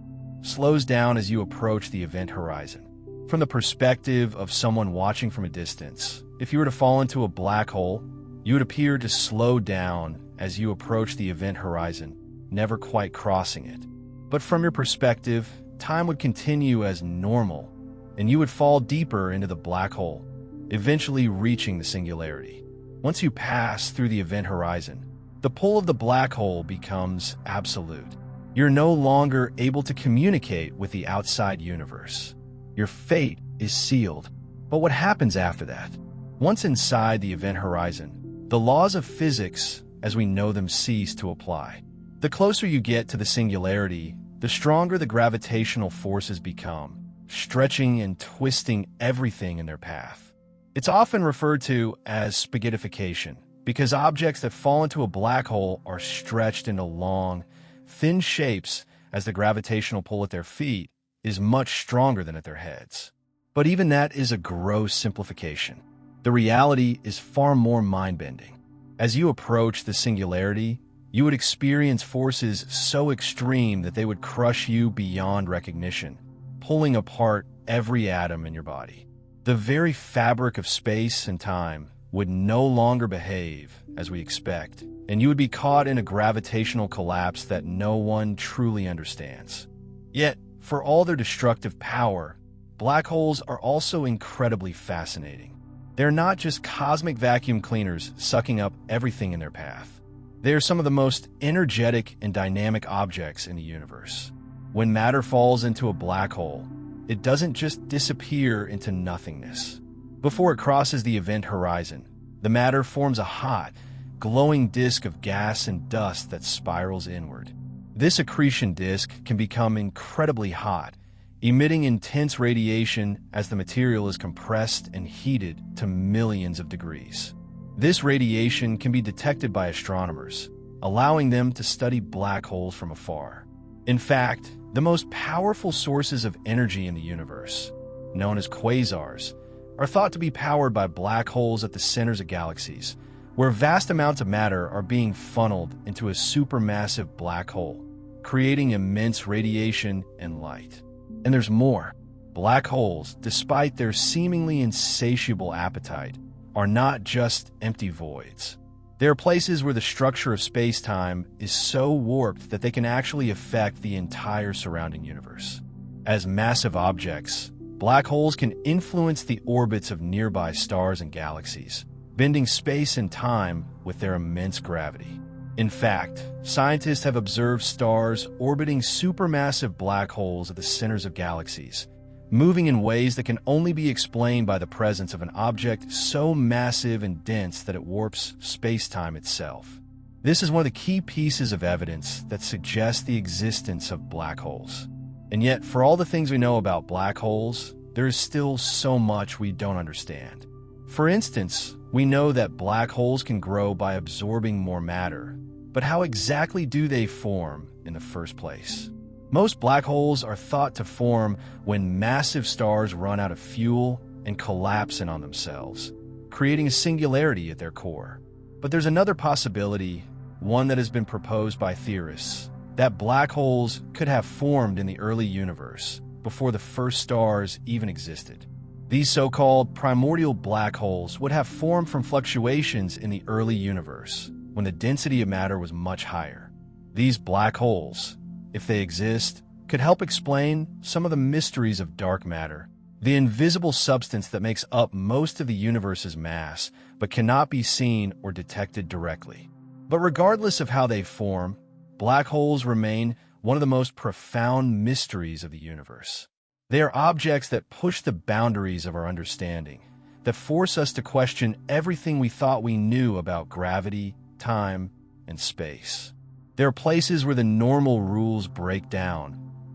slows down as you approach the event horizon. From the perspective of someone watching from a distance, if you were to fall into a black hole, you would appear to slow down as you approach the event horizon, never quite crossing it. But from your perspective, time would continue as normal, and you would fall deeper into the black hole, eventually reaching the singularity. Once you pass through the event horizon, the pull of the black hole becomes absolute. You're no longer able to communicate with the outside universe. Your fate is sealed. But what happens after that? Once inside the event horizon, the laws of physics, as we know them, cease to apply. The closer you get to the singularity, the stronger the gravitational forces become, stretching and twisting everything in their path. It's often referred to as spaghettification, because objects that fall into a black hole are stretched into long, thin shapes as the gravitational pull at their feet is much stronger than at their heads. But even that is a gross simplification. The reality is far more mind-bending. As you approach the singularity, you would experience forces so extreme that they would crush you beyond recognition, pulling apart every atom in your body. The very fabric of space and time would no longer behave as we expect, and you would be caught in a gravitational collapse that no one truly understands. Yet, for all their destructive power, black holes are also incredibly fascinating. They're not just cosmic vacuum cleaners sucking up everything in their path. They are some of the most energetic and dynamic objects in the universe. When matter falls into a black hole, it doesn't just disappear into nothingness. Before it crosses the event horizon, the matter forms a hot, glowing disk of gas and dust that spirals inward. This accretion disk can become incredibly hot, emitting intense radiation as the material is compressed and heated to millions of degrees. This radiation can be detected by astronomers, allowing them to study black holes from afar. In fact, the most powerful sources of energy in the universe, known as quasars, are thought to be powered by black holes at the centers of galaxies, where vast amounts of matter are being funneled into a supermassive black hole, creating immense radiation and light. And there's more. Black holes, despite their seemingly insatiable appetite, are not just empty voids. They are places where the structure of space-time is so warped that they can actually affect the entire surrounding universe. As massive objects, black holes can influence the orbits of nearby stars and galaxies, bending space and time with their immense gravity. In fact, scientists have observed stars orbiting supermassive black holes at the centers of galaxies, moving in ways that can only be explained by the presence of an object so massive and dense that it warps space-time itself. This is one of the key pieces of evidence that suggests the existence of black holes. And yet, for all the things we know about black holes, there is still so much we don't understand. For instance, we know that black holes can grow by absorbing more matter, but how exactly do they form in the first place? Most black holes are thought to form when massive stars run out of fuel and collapse in on themselves, creating a singularity at their core. But there's another possibility, one that has been proposed by theorists, that black holes could have formed in the early universe before the first stars even existed. These so-called primordial black holes would have formed from fluctuations in the early universe, when the density of matter was much higher. These black holes, if they exist, could help explain some of the mysteries of dark matter, the invisible substance that makes up most of the universe's mass but cannot be seen or detected directly. But regardless of how they form, black holes remain one of the most profound mysteries of the universe. They are objects that push the boundaries of our understanding, that force us to question everything we thought we knew about gravity, time, and space. There are places where the normal rules break down,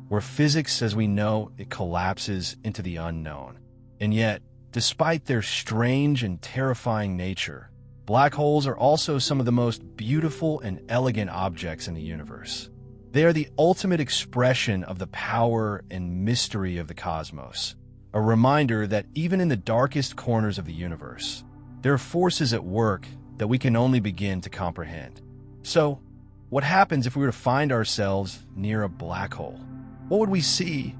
where physics as we know it collapses into the unknown. And yet, despite their strange and terrifying nature, black holes are also some of the most beautiful and elegant objects in the universe. They are the ultimate expression of the power and mystery of the cosmos, a reminder that even in the darkest corners of the universe, there are forces at work that we can only begin to comprehend. So, what happens if we were to find ourselves near a black hole? What would we see?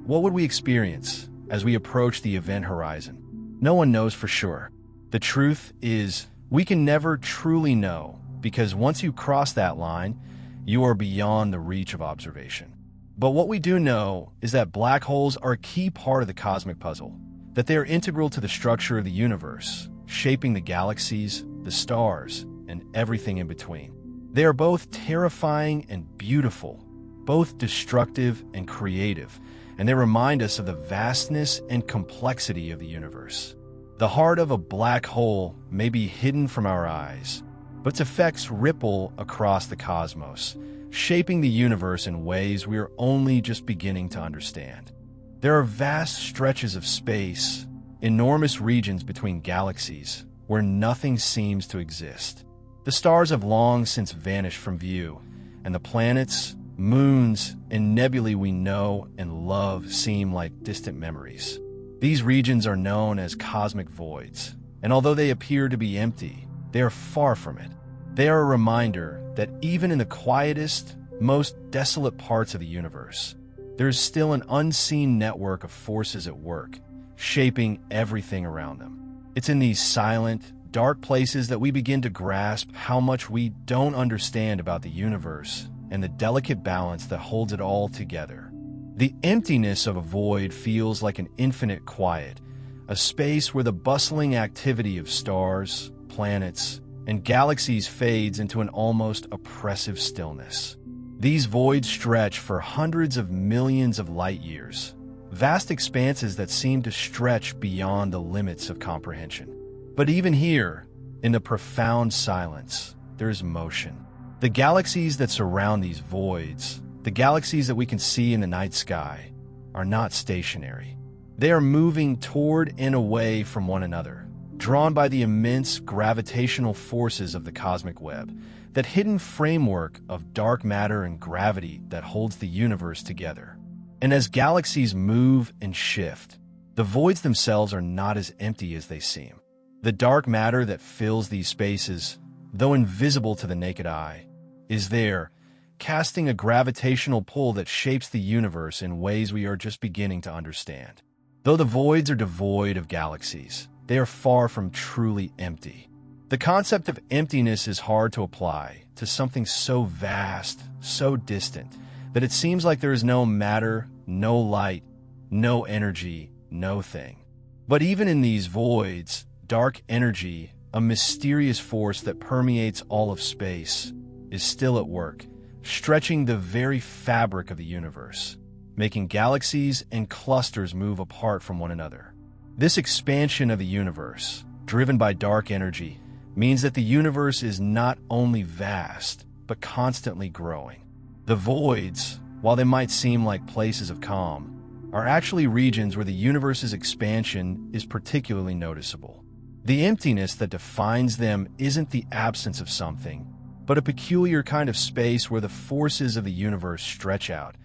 What would we experience as we approach the event horizon? No one knows for sure. The truth is, we can never truly know, because once you cross that line, you are beyond the reach of observation. But what we do know is that black holes are a key part of the cosmic puzzle, that they are integral to the structure of the universe, shaping the galaxies, the stars, and everything in between. They are both terrifying and beautiful, both destructive and creative, and they remind us of the vastness and complexity of the universe. The heart of a black hole may be hidden from our eyes, but its effects ripple across the cosmos, shaping the universe in ways we are only just beginning to understand. There are vast stretches of space, enormous regions between galaxies, where nothing seems to exist. The stars have long since vanished from view, and the planets, moons, and nebulae we know and love seem like distant memories. These regions are known as cosmic voids, and although they appear to be empty, they are far from it. They are a reminder that even in the quietest, most desolate parts of the universe, there is still an unseen network of forces at work, shaping everything around them. It's in these silent, dark places that we begin to grasp how much we don't understand about the universe and the delicate balance that holds it all together. The emptiness of a void feels like an infinite quiet, a space where the bustling activity of stars, planets, and galaxies fades into an almost oppressive stillness. These voids stretch for hundreds of millions of light years, vast expanses that seem to stretch beyond the limits of comprehension. But even here, in the profound silence, there is motion. The galaxies that surround these voids, the galaxies that we can see in the night sky, are not stationary. They are moving toward and away from one another, drawn by the immense gravitational forces of the cosmic web, that hidden framework of dark matter and gravity that holds the universe together. And as galaxies move and shift, the voids themselves are not as empty as they seem. The dark matter that fills these spaces, though invisible to the naked eye, is there, casting a gravitational pull that shapes the universe in ways we are just beginning to understand. Though the voids are devoid of galaxies, they are far from truly empty. The concept of emptiness is hard to apply to something so vast, so distant, that it seems like there is no matter, no light, no energy, no thing. But even in these voids, dark energy, a mysterious force that permeates all of space, is still at work, stretching the very fabric of the universe, making galaxies and clusters move apart from one another. This expansion of the universe, driven by dark energy, means that the universe is not only vast, but constantly growing. The voids, while they might seem like places of calm, are actually regions where the universe's expansion is particularly noticeable. The emptiness that defines them isn't the absence of something, but a peculiar kind of space where the forces of the universe stretch out,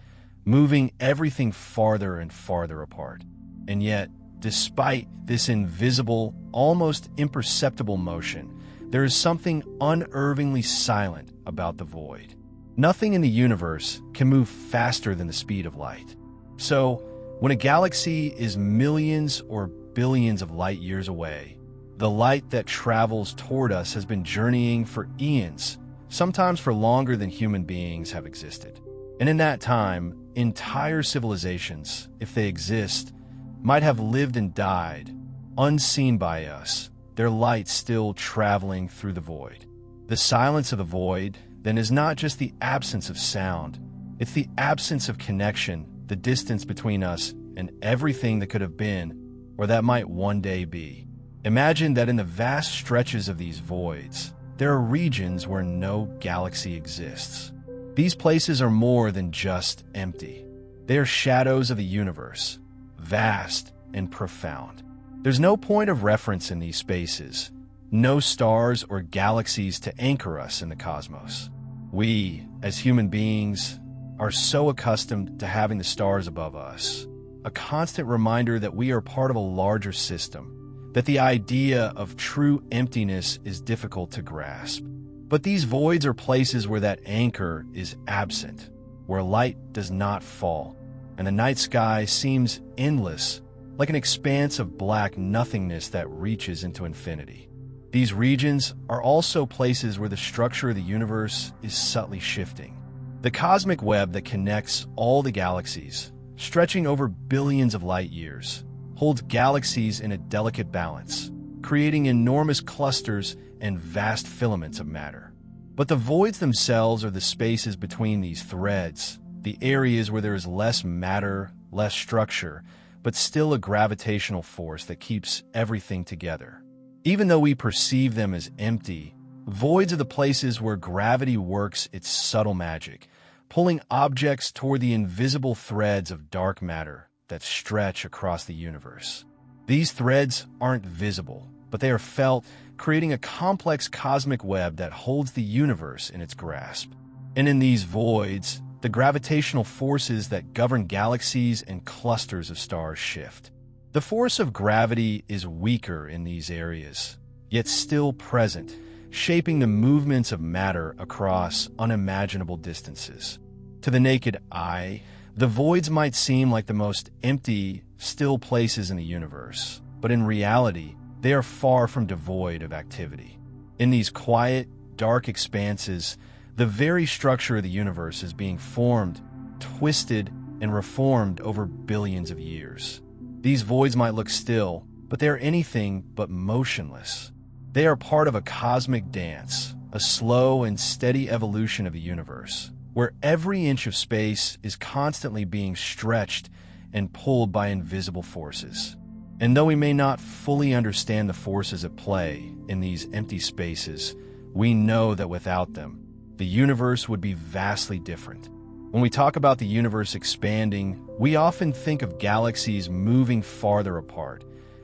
moving everything farther and farther apart. And yet, despite this invisible, almost imperceptible motion, there is something unerringly silent about the void. Nothing in the universe can move faster than the speed of light. So, when a galaxy is millions or billions of light years away, the light that travels toward us has been journeying for eons, sometimes for longer than human beings have existed. And in that time, entire civilizations, if they exist, might have lived and died, unseen by us, their light still traveling through the void. The silence of the void, then, is not just the absence of sound, it's the absence of connection, the distance between us and everything that could have been, or that might one day be. Imagine that in the vast stretches of these voids, there are regions where no galaxy exists. These places are more than just empty. They are shadows of the universe, vast and profound. There's no point of reference in these spaces, no stars or galaxies to anchor us in the cosmos. We, as human beings, are so accustomed to having the stars above us, a constant reminder that we are part of a larger system, that the idea of true emptiness is difficult to grasp. But these voids are places where that anchor is absent, where light does not fall, and the night sky seems endless, like an expanse of black nothingness that reaches into infinity. These regions are also places where the structure of the universe is subtly shifting. The cosmic web that connects all the galaxies, stretching over billions of light years, holds galaxies in a delicate balance, creating enormous clusters and vast filaments of matter. But the voids themselves are the spaces between these threads, the areas where there is less matter, less structure, but still a gravitational force that keeps everything together. Even though we perceive them as empty, voids are the places where gravity works its subtle magic, pulling objects toward the invisible threads of dark matter that stretch across the universe. These threads aren't visible, but they are felt, creating a complex cosmic web that holds the universe in its grasp. And in these voids, the gravitational forces that govern galaxies and clusters of stars shift. The force of gravity is weaker in these areas, yet still present, shaping the movements of matter across unimaginable distances. To the naked eye, the voids might seem like the most empty, still places in the universe, but in reality, they are far from devoid of activity. In these quiet, dark expanses, the very structure of the universe is being formed, twisted, and reformed over billions of years. These voids might look still, but they are anything but motionless. They are part of a cosmic dance, a slow and steady evolution of the universe, where every inch of space is constantly being stretched and pulled by invisible forces. And though we may not fully understand the forces at play in these empty spaces, we know that without them, the universe would be vastly different. When we talk about the universe expanding, we often think of galaxies moving farther apart,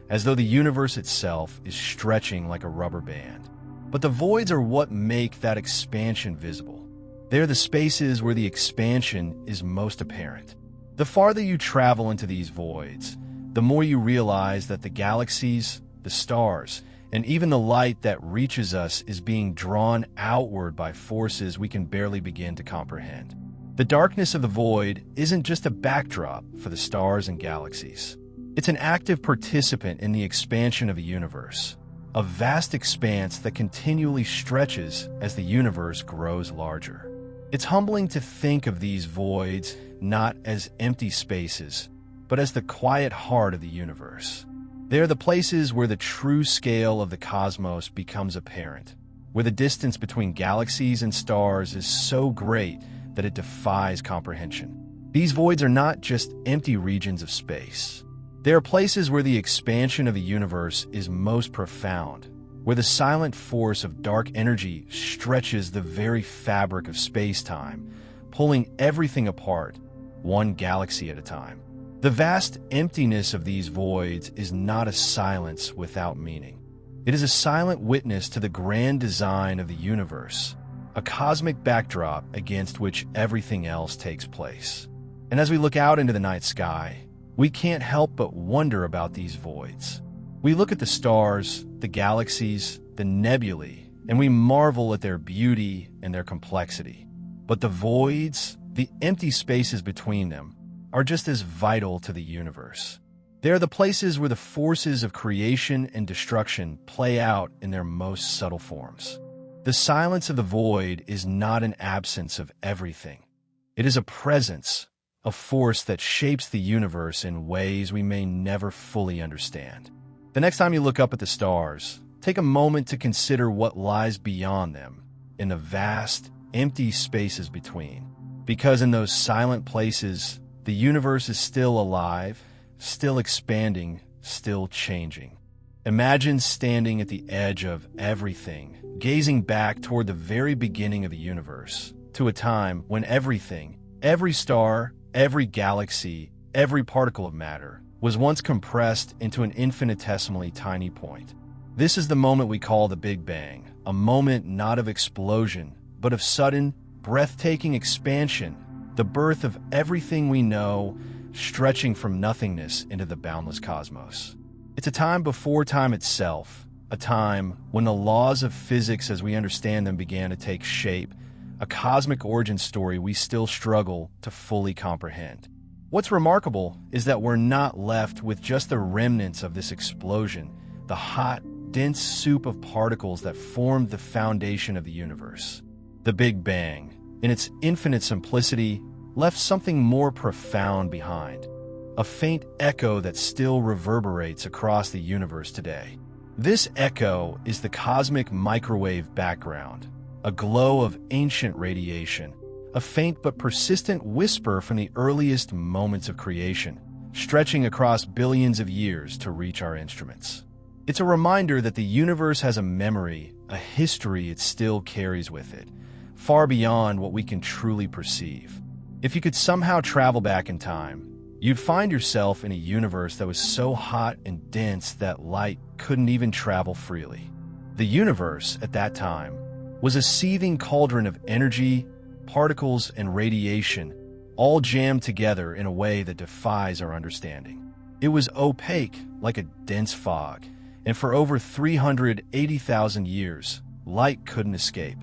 as though the universe itself is stretching like a rubber band. But the voids are what make that expansion visible. They're the spaces where the expansion is most apparent. The farther you travel into these voids, the more you realize that the galaxies, the stars, and even the light that reaches us is being drawn outward by forces we can barely begin to comprehend. The darkness of the void isn't just a backdrop for the stars and galaxies. It's an active participant in the expansion of the universe, a vast expanse that continually stretches as the universe grows larger. It's humbling to think of these voids not as empty spaces, but as the quiet heart of the universe. They are the places where the true scale of the cosmos becomes apparent, where the distance between galaxies and stars is so great that it defies comprehension. These voids are not just empty regions of space. They are places where the expansion of the universe is most profound, where the silent force of dark energy stretches the very fabric of space-time, pulling everything apart, one galaxy at a time. The vast emptiness of these voids is not a silence without meaning. It is a silent witness to the grand design of the universe, a cosmic backdrop against which everything else takes place. And as we look out into the night sky, we can't help but wonder about these voids. We look at the stars, the galaxies, the nebulae, and we marvel at their beauty and their complexity. But the voids, the empty spaces between them, are just as vital to the universe. They are the places where the forces of creation and destruction play out in their most subtle forms. The silence of the void is not an absence of everything. It is a presence, a force that shapes the universe in ways we may never fully understand. The next time you look up at the stars, take a moment to consider what lies beyond them, in the vast, empty spaces between. Because in those silent places, the universe is still alive, still expanding, still changing. Imagine standing at the edge of everything, gazing back toward the very beginning of the universe, to a time when everything, every star, every galaxy, every particle of matter, was once compressed into an infinitesimally tiny point. This is the moment we call the Big Bang, a moment not of explosion, but of sudden, breathtaking expansion, the birth of everything we know, stretching from nothingness into the boundless cosmos. It's a time before time itself, a time when the laws of physics as we understand them began to take shape, a cosmic origin story we still struggle to fully comprehend. What's remarkable is that we're not left with just the remnants of this explosion, the hot, dense soup of particles that formed the foundation of the universe. The Big Bang, in its infinite simplicity, left something more profound behind, a faint echo that still reverberates across the universe today. This echo is the cosmic microwave background, a glow of ancient radiation, a faint but persistent whisper from the earliest moments of creation, stretching across billions of years to reach our instruments. It's a reminder that the universe has a memory, a history it still carries with it, far beyond what we can truly perceive. If you could somehow travel back in time, you'd find yourself in a universe that was so hot and dense that light couldn't even travel freely. The universe, at that time, was a seething cauldron of energy, particles, and radiation, all jammed together in a way that defies our understanding. It was opaque, like a dense fog, and for over 380,000 years, light couldn't escape.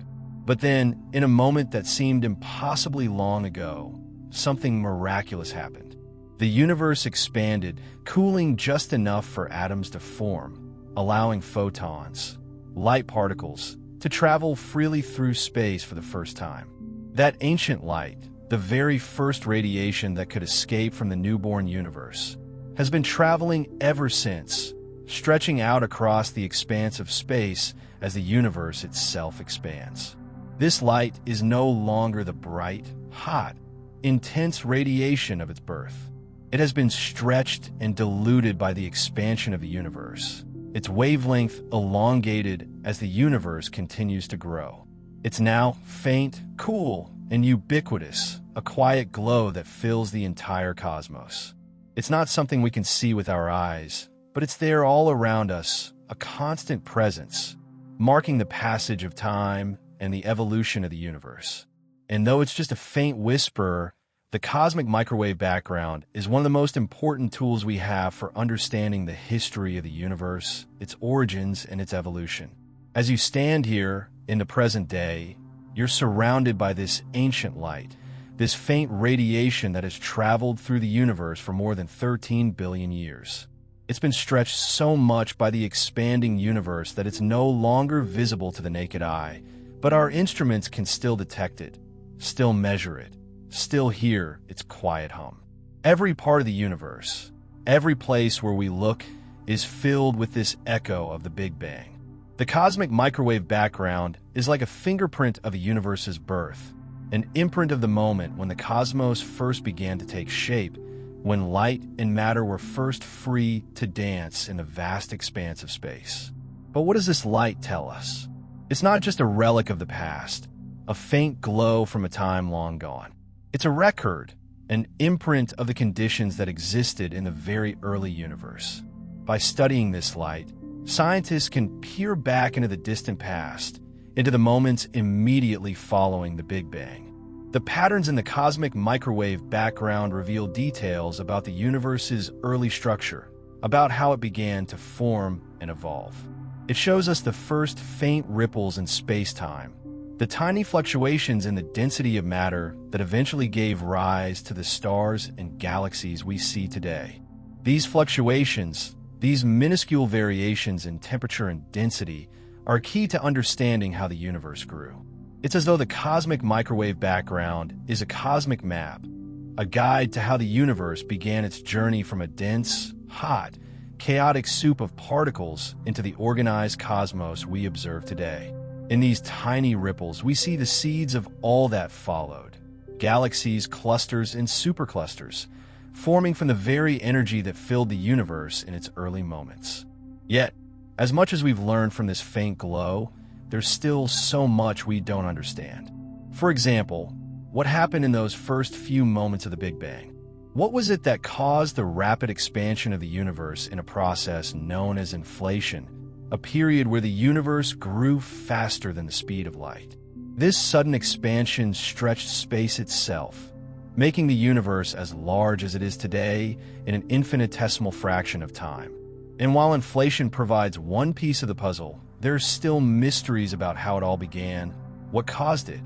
But then, in a moment that seemed impossibly long ago, something miraculous happened. The universe expanded, cooling just enough for atoms to form, allowing photons, light particles, to travel freely through space for the first time. That ancient light, the very first radiation that could escape from the newborn universe, has been traveling ever since, stretching out across the expanse of space as the universe itself expands. This light is no longer the bright, hot, intense radiation of its birth. It has been stretched and diluted by the expansion of the universe, its wavelength elongated as the universe continues to grow. It's now faint, cool, and ubiquitous, a quiet glow that fills the entire cosmos. It's not something we can see with our eyes, but it's there all around us, a constant presence, marking the passage of time and the evolution of the universe. And though it's just a faint whisper, the cosmic microwave background is one of the most important tools we have for understanding the history of the universe, its origins, and its evolution. As you stand here in the present day, you're surrounded by this ancient light, this faint radiation that has traveled through the universe for more than 13 billion years. It's been stretched so much by the expanding universe that it's no longer visible to the naked eye, but our instruments can still detect it, still measure it, still hear its quiet hum. Every part of the universe, every place where we look, is filled with this echo of the Big Bang. The cosmic microwave background is like a fingerprint of the universe's birth, an imprint of the moment when the cosmos first began to take shape, when light and matter were first free to dance in the vast expanse of space. But what does this light tell us? It's not just a relic of the past, a faint glow from a time long gone. It's a record, an imprint of the conditions that existed in the very early universe. By studying this light, scientists can peer back into the distant past, into the moments immediately following the Big Bang. The patterns in the cosmic microwave background reveal details about the universe's early structure, about how it began to form and evolve. It shows us the first faint ripples in space-time, the tiny fluctuations in the density of matter that eventually gave rise to the stars and galaxies we see today. These fluctuations, these minuscule variations in temperature and density, are key to understanding how the universe grew. It's as though the cosmic microwave background is a cosmic map, a guide to how the universe began its journey from a dense, hot, chaotic soup of particles into the organized cosmos we observe today. In these tiny ripples, we see the seeds of all that followed: galaxies, clusters, and superclusters, forming from the very energy that filled the universe in its early moments. Yet, as much as we've learned from this faint glow, there's still so much we don't understand. For example, what happened in those first few moments of the Big Bang? What was it that caused the rapid expansion of the universe in a process known as inflation, a period where the universe grew faster than the speed of light? This sudden expansion stretched space itself, making the universe as large as it is today in an infinitesimal fraction of time. And while inflation provides one piece of the puzzle, there are still mysteries about how it all began, what caused it,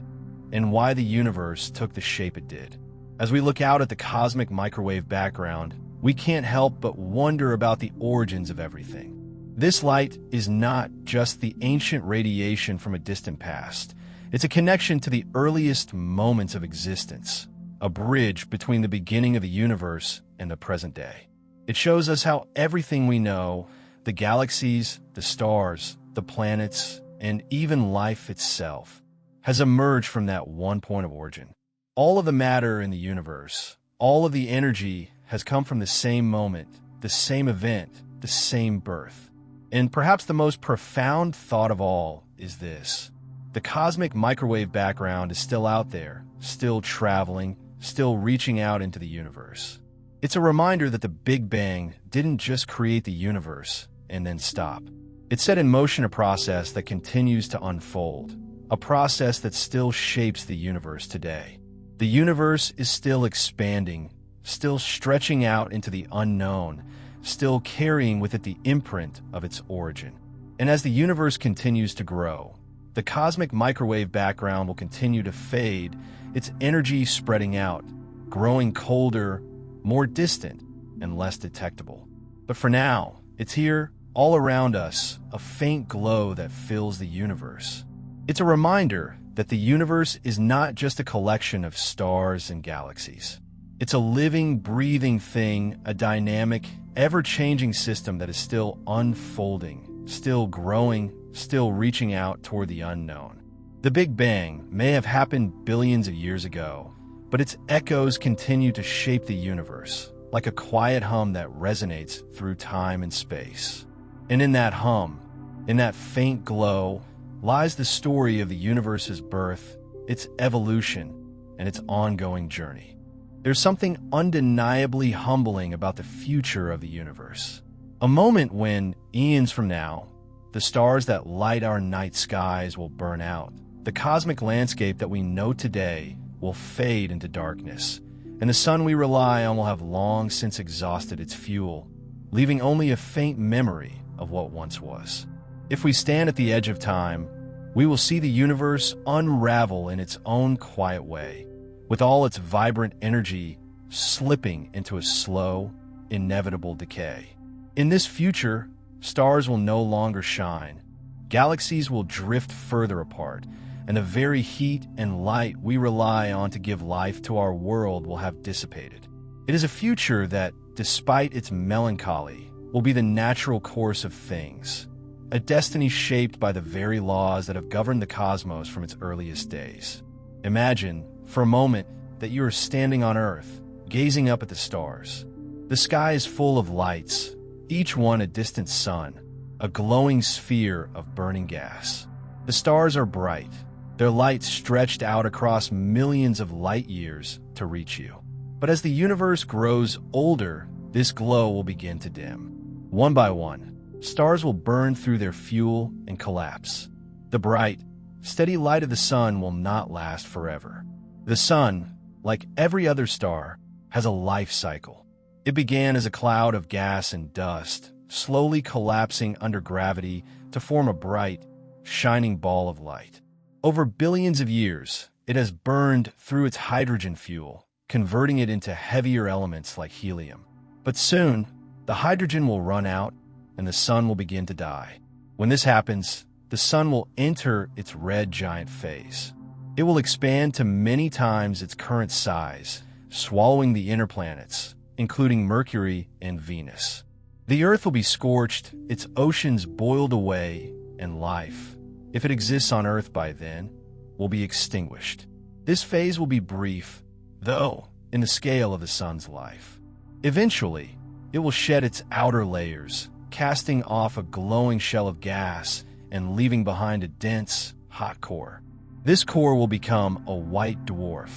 and why the universe took the shape it did. As we look out at the cosmic microwave background, we can't help but wonder about the origins of everything. This light is not just the ancient radiation from a distant past. It's a connection to the earliest moments of existence, a bridge between the beginning of the universe and the present day. It shows us how everything we know, the galaxies, the stars, the planets, and even life itself, has emerged from that one point of origin. All of the matter in the universe, all of the energy has come from the same moment, the same event, the same birth. And perhaps the most profound thought of all is this: the cosmic microwave background is still out there, still traveling, still reaching out into the universe. It's a reminder that the Big Bang didn't just create the universe and then stop. It set in motion a process that continues to unfold, a process that still shapes the universe today. The universe is still expanding, still stretching out into the unknown, still carrying with it the imprint of its origin. And as the universe continues to grow, the cosmic microwave background will continue to fade, its energy spreading out, growing colder, more distant, and less detectable. But for now, it's here, all around us, a faint glow that fills the universe. It's a reminder that the universe is not just a collection of stars and galaxies. It's a living, breathing thing, a dynamic, ever-changing system that is still unfolding, still growing, still reaching out toward the unknown. The Big Bang may have happened billions of years ago, but its echoes continue to shape the universe, like a quiet hum that resonates through time and space. And in that hum, in that faint glow, lies the story of the universe's birth, its evolution, and its ongoing journey. There's something undeniably humbling about the future of the universe. A moment when, eons from now, the stars that light our night skies will burn out. The cosmic landscape that we know today will fade into darkness, and the sun we rely on will have long since exhausted its fuel, leaving only a faint memory of what once was. If we stand at the edge of time, we will see the universe unravel in its own quiet way, with all its vibrant energy slipping into a slow, inevitable decay. In this future, stars will no longer shine, galaxies will drift further apart, and the very heat and light we rely on to give life to our world will have dissipated. It is a future that, despite its melancholy, will be the natural course of things, a destiny shaped by the very laws that have governed the cosmos from its earliest days. Imagine, for a moment, that you are standing on Earth, gazing up at the stars. The sky is full of lights, each one a distant sun, a glowing sphere of burning gas. The stars are bright, their light stretched out across millions of light years to reach you. But as the universe grows older, this glow will begin to dim. One by one, stars will burn through their fuel and collapse. The bright, steady light of the sun will not last forever. The sun, like every other star, has a life cycle. It began as a cloud of gas and dust, slowly collapsing under gravity to form a bright, shining ball of light. Over billions of years, it has burned through its hydrogen fuel, converting it into heavier elements like helium. But soon, the hydrogen will run out and the sun will begin to die. When this happens, the sun will enter its red giant phase. It will expand to many times its current size, swallowing the inner planets, including Mercury and Venus. The Earth will be scorched, its oceans boiled away, and life, if it exists on Earth by then, will be extinguished. This phase will be brief, though, in the scale of the sun's life. Eventually, it will shed its outer layers, casting off a glowing shell of gas and leaving behind a dense, hot core. This core will become a white dwarf,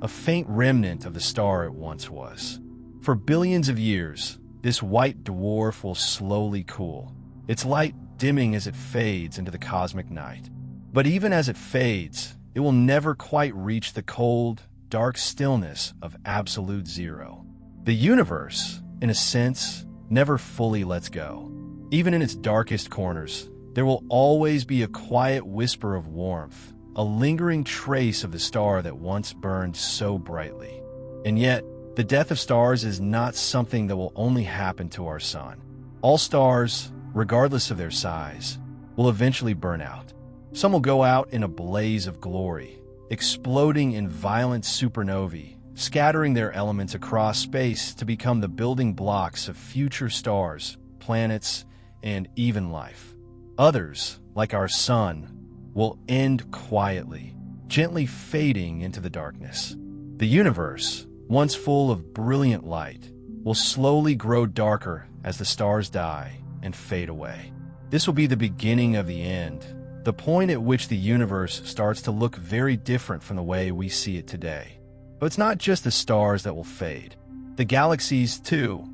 a faint remnant of the star it once was. For billions of years, this white dwarf will slowly cool, its light dimming as it fades into the cosmic night. But even as it fades, it will never quite reach the cold, dark stillness of absolute zero. The universe, in a sense, never fully lets go. Even in its darkest corners, there will always be a quiet whisper of warmth, a lingering trace of the star that once burned so brightly. And yet, the death of stars is not something that will only happen to our sun. All stars, regardless of their size, will eventually burn out. Some will go out in a blaze of glory, exploding in violent supernovae, scattering their elements across space to become the building blocks of future stars, planets, and even life. Others, like our sun, will end quietly, gently fading into the darkness. The universe, once full of brilliant light, will slowly grow darker as the stars die and fade away. This will be the beginning of the end, the point at which the universe starts to look very different from the way we see it today. But it's not just the stars that will fade. The galaxies, too,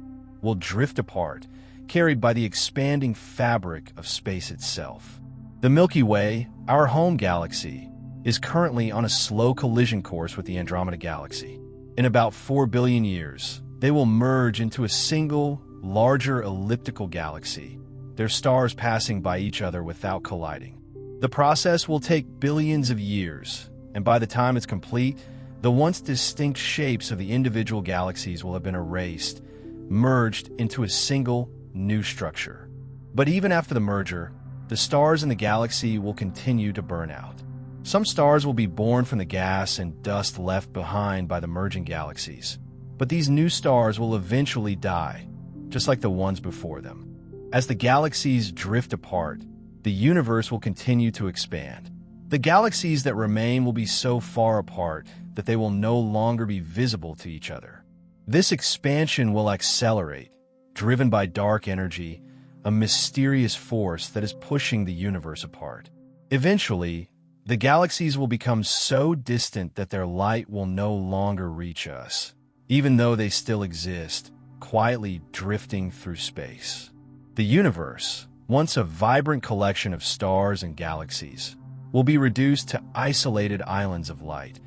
will drift apart, carried by the expanding fabric of space itself. The Milky Way, our home galaxy, is currently on a slow collision course with the Andromeda Galaxy. In about 4 billion years, they will merge into a single, larger elliptical galaxy, their stars passing by each other without colliding. The process will take billions of years, and by the time it's complete, the once distinct shapes of the individual galaxies will have been erased, merged into a single, new structure. But even after the merger, the stars in the galaxy will continue to burn out. Some stars will be born from the gas and dust left behind by the merging galaxies. But these new stars will eventually die, just like the ones before them. As the galaxies drift apart, the universe will continue to expand. The galaxies that remain will be so far apart that they will no longer be visible to each other. This expansion will accelerate, driven by dark energy, a mysterious force that is pushing the universe apart. Eventually, the galaxies will become so distant that their light will no longer reach us, even though they still exist, quietly drifting through space. The universe, once a vibrant collection of stars and galaxies, will be reduced to isolated islands of light,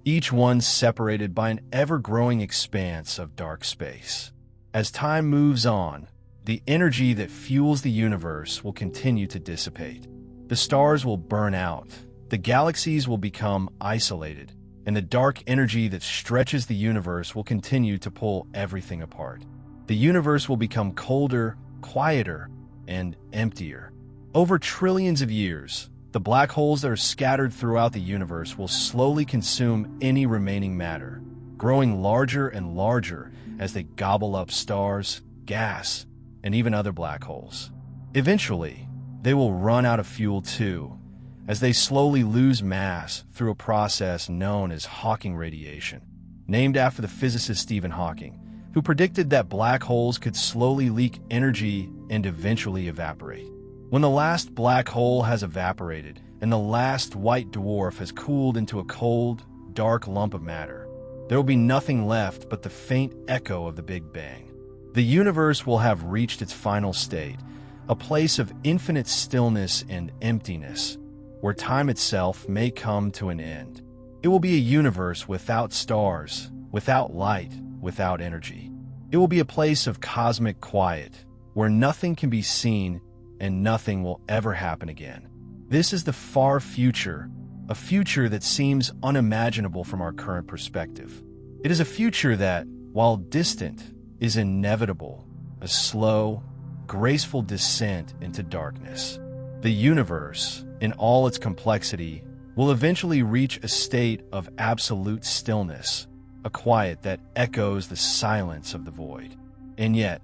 each one separated by an ever-growing expanse of dark space. As time moves on, the energy that fuels the universe will continue to dissipate. The stars will burn out, the galaxies will become isolated, and the dark energy that stretches the universe will continue to pull everything apart. The universe will become colder, quieter, and emptier. Over trillions of years, the black holes that are scattered throughout the universe will slowly consume any remaining matter, growing larger and larger as they gobble up stars, gas, and even other black holes. Eventually, they will run out of fuel too, as they slowly lose mass through a process known as Hawking radiation, named after the physicist Stephen Hawking, who predicted that black holes could slowly leak energy and eventually evaporate. When the last black hole has evaporated and the last white dwarf has cooled into a cold, dark lump of matter, there will be nothing left but the faint echo of the Big Bang. The universe will have reached its final state, a place of infinite stillness and emptiness, where time itself may come to an end. It will be a universe without stars, without light, without energy. It will be a place of cosmic quiet, where nothing can be seen and nothing will ever happen again. This is the far future, a future that seems unimaginable from our current perspective. It is a future that, while distant, is inevitable, a slow, graceful descent into darkness. The universe, in all its complexity, will eventually reach a state of absolute stillness, a quiet that echoes the silence of the void. And yet,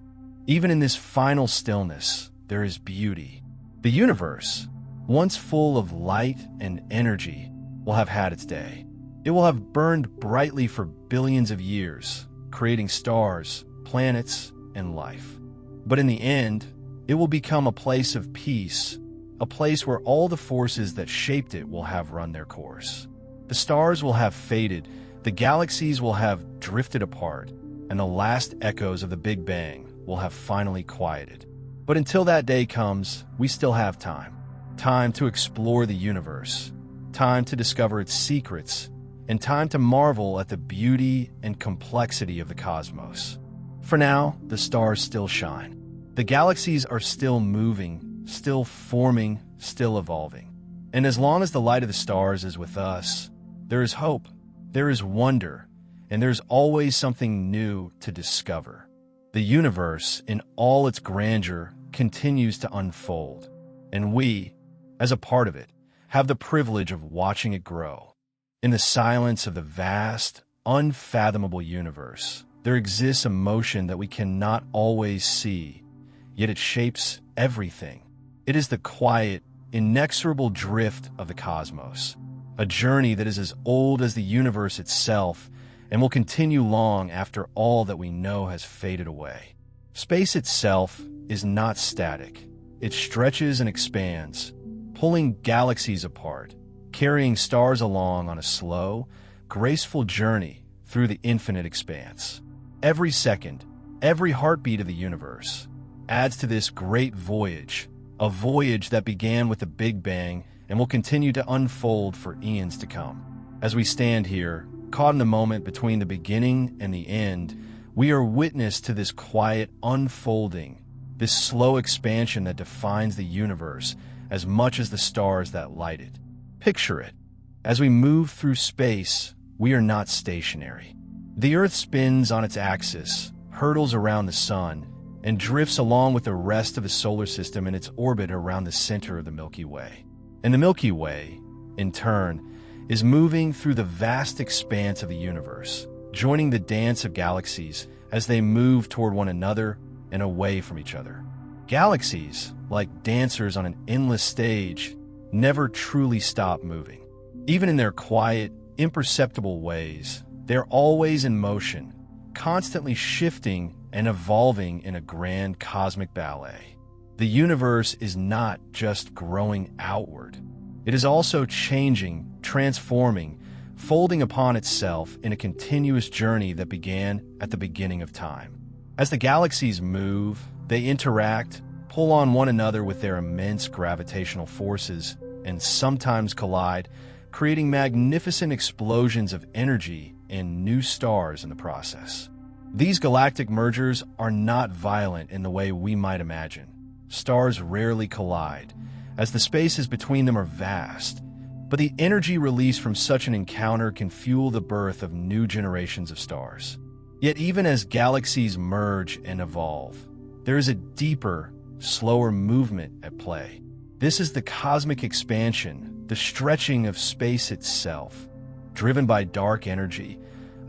even in this final stillness, there is beauty. The universe, once full of light and energy, will have had its day. It will have burned brightly for billions of years, creating stars, planets, and life. But in the end, it will become a place of peace, a place where all the forces that shaped it will have run their course. The stars will have faded, the galaxies will have drifted apart, and the last echoes of the Big Bang will have finally quieted. But until that day comes, we still have time. Time to explore the universe, time to discover its secrets, and time to marvel at the beauty and complexity of the cosmos. For now, the stars still shine. The galaxies are still moving, still forming, still evolving. And as long as the light of the stars is with us, there is hope, there is wonder, and there's always something new to discover. The universe, in all its grandeur, continues to unfold, and we, as a part of it, have the privilege of watching it grow. In the silence of the vast, unfathomable universe, there exists a motion that we cannot always see, yet it shapes everything. It is the quiet, inexorable drift of the cosmos, a journey that is as old as the universe itself and will continue long after all that we know has faded away. Space itself is not static. It stretches and expands, pulling galaxies apart, carrying stars along on a slow, graceful journey through the infinite expanse. Every second, every heartbeat of the universe adds to this great voyage, a voyage that began with the Big Bang and will continue to unfold for eons to come. As we stand here, caught in the moment between the beginning and the end, we are witness to this quiet unfolding, this slow expansion that defines the universe as much as the stars that light it. Picture it. As we move through space, we are not stationary. The Earth spins on its axis, hurtles around the sun, and drifts along with the rest of the solar system in its orbit around the center of the Milky Way. And the Milky Way, in turn, is moving through the vast expanse of the universe, joining the dance of galaxies as they move toward one another and away from each other. Galaxies, like dancers on an endless stage, never truly stop moving. Even in their quiet, imperceptible ways, they're always in motion, constantly shifting and evolving in a grand cosmic ballet. The universe is not just growing outward. It is also changing, transforming, folding upon itself in a continuous journey that began at the beginning of time. As the galaxies move, they interact, pull on one another with their immense gravitational forces, and sometimes collide, creating magnificent explosions of energy and new stars in the process. These galactic mergers are not violent in the way we might imagine. Stars rarely collide, as the spaces between them are vast, but the energy released from such an encounter can fuel the birth of new generations of stars. Yet even as galaxies merge and evolve, there is a deeper, slower movement at play. This is the cosmic expansion, the stretching of space itself, driven by dark energy,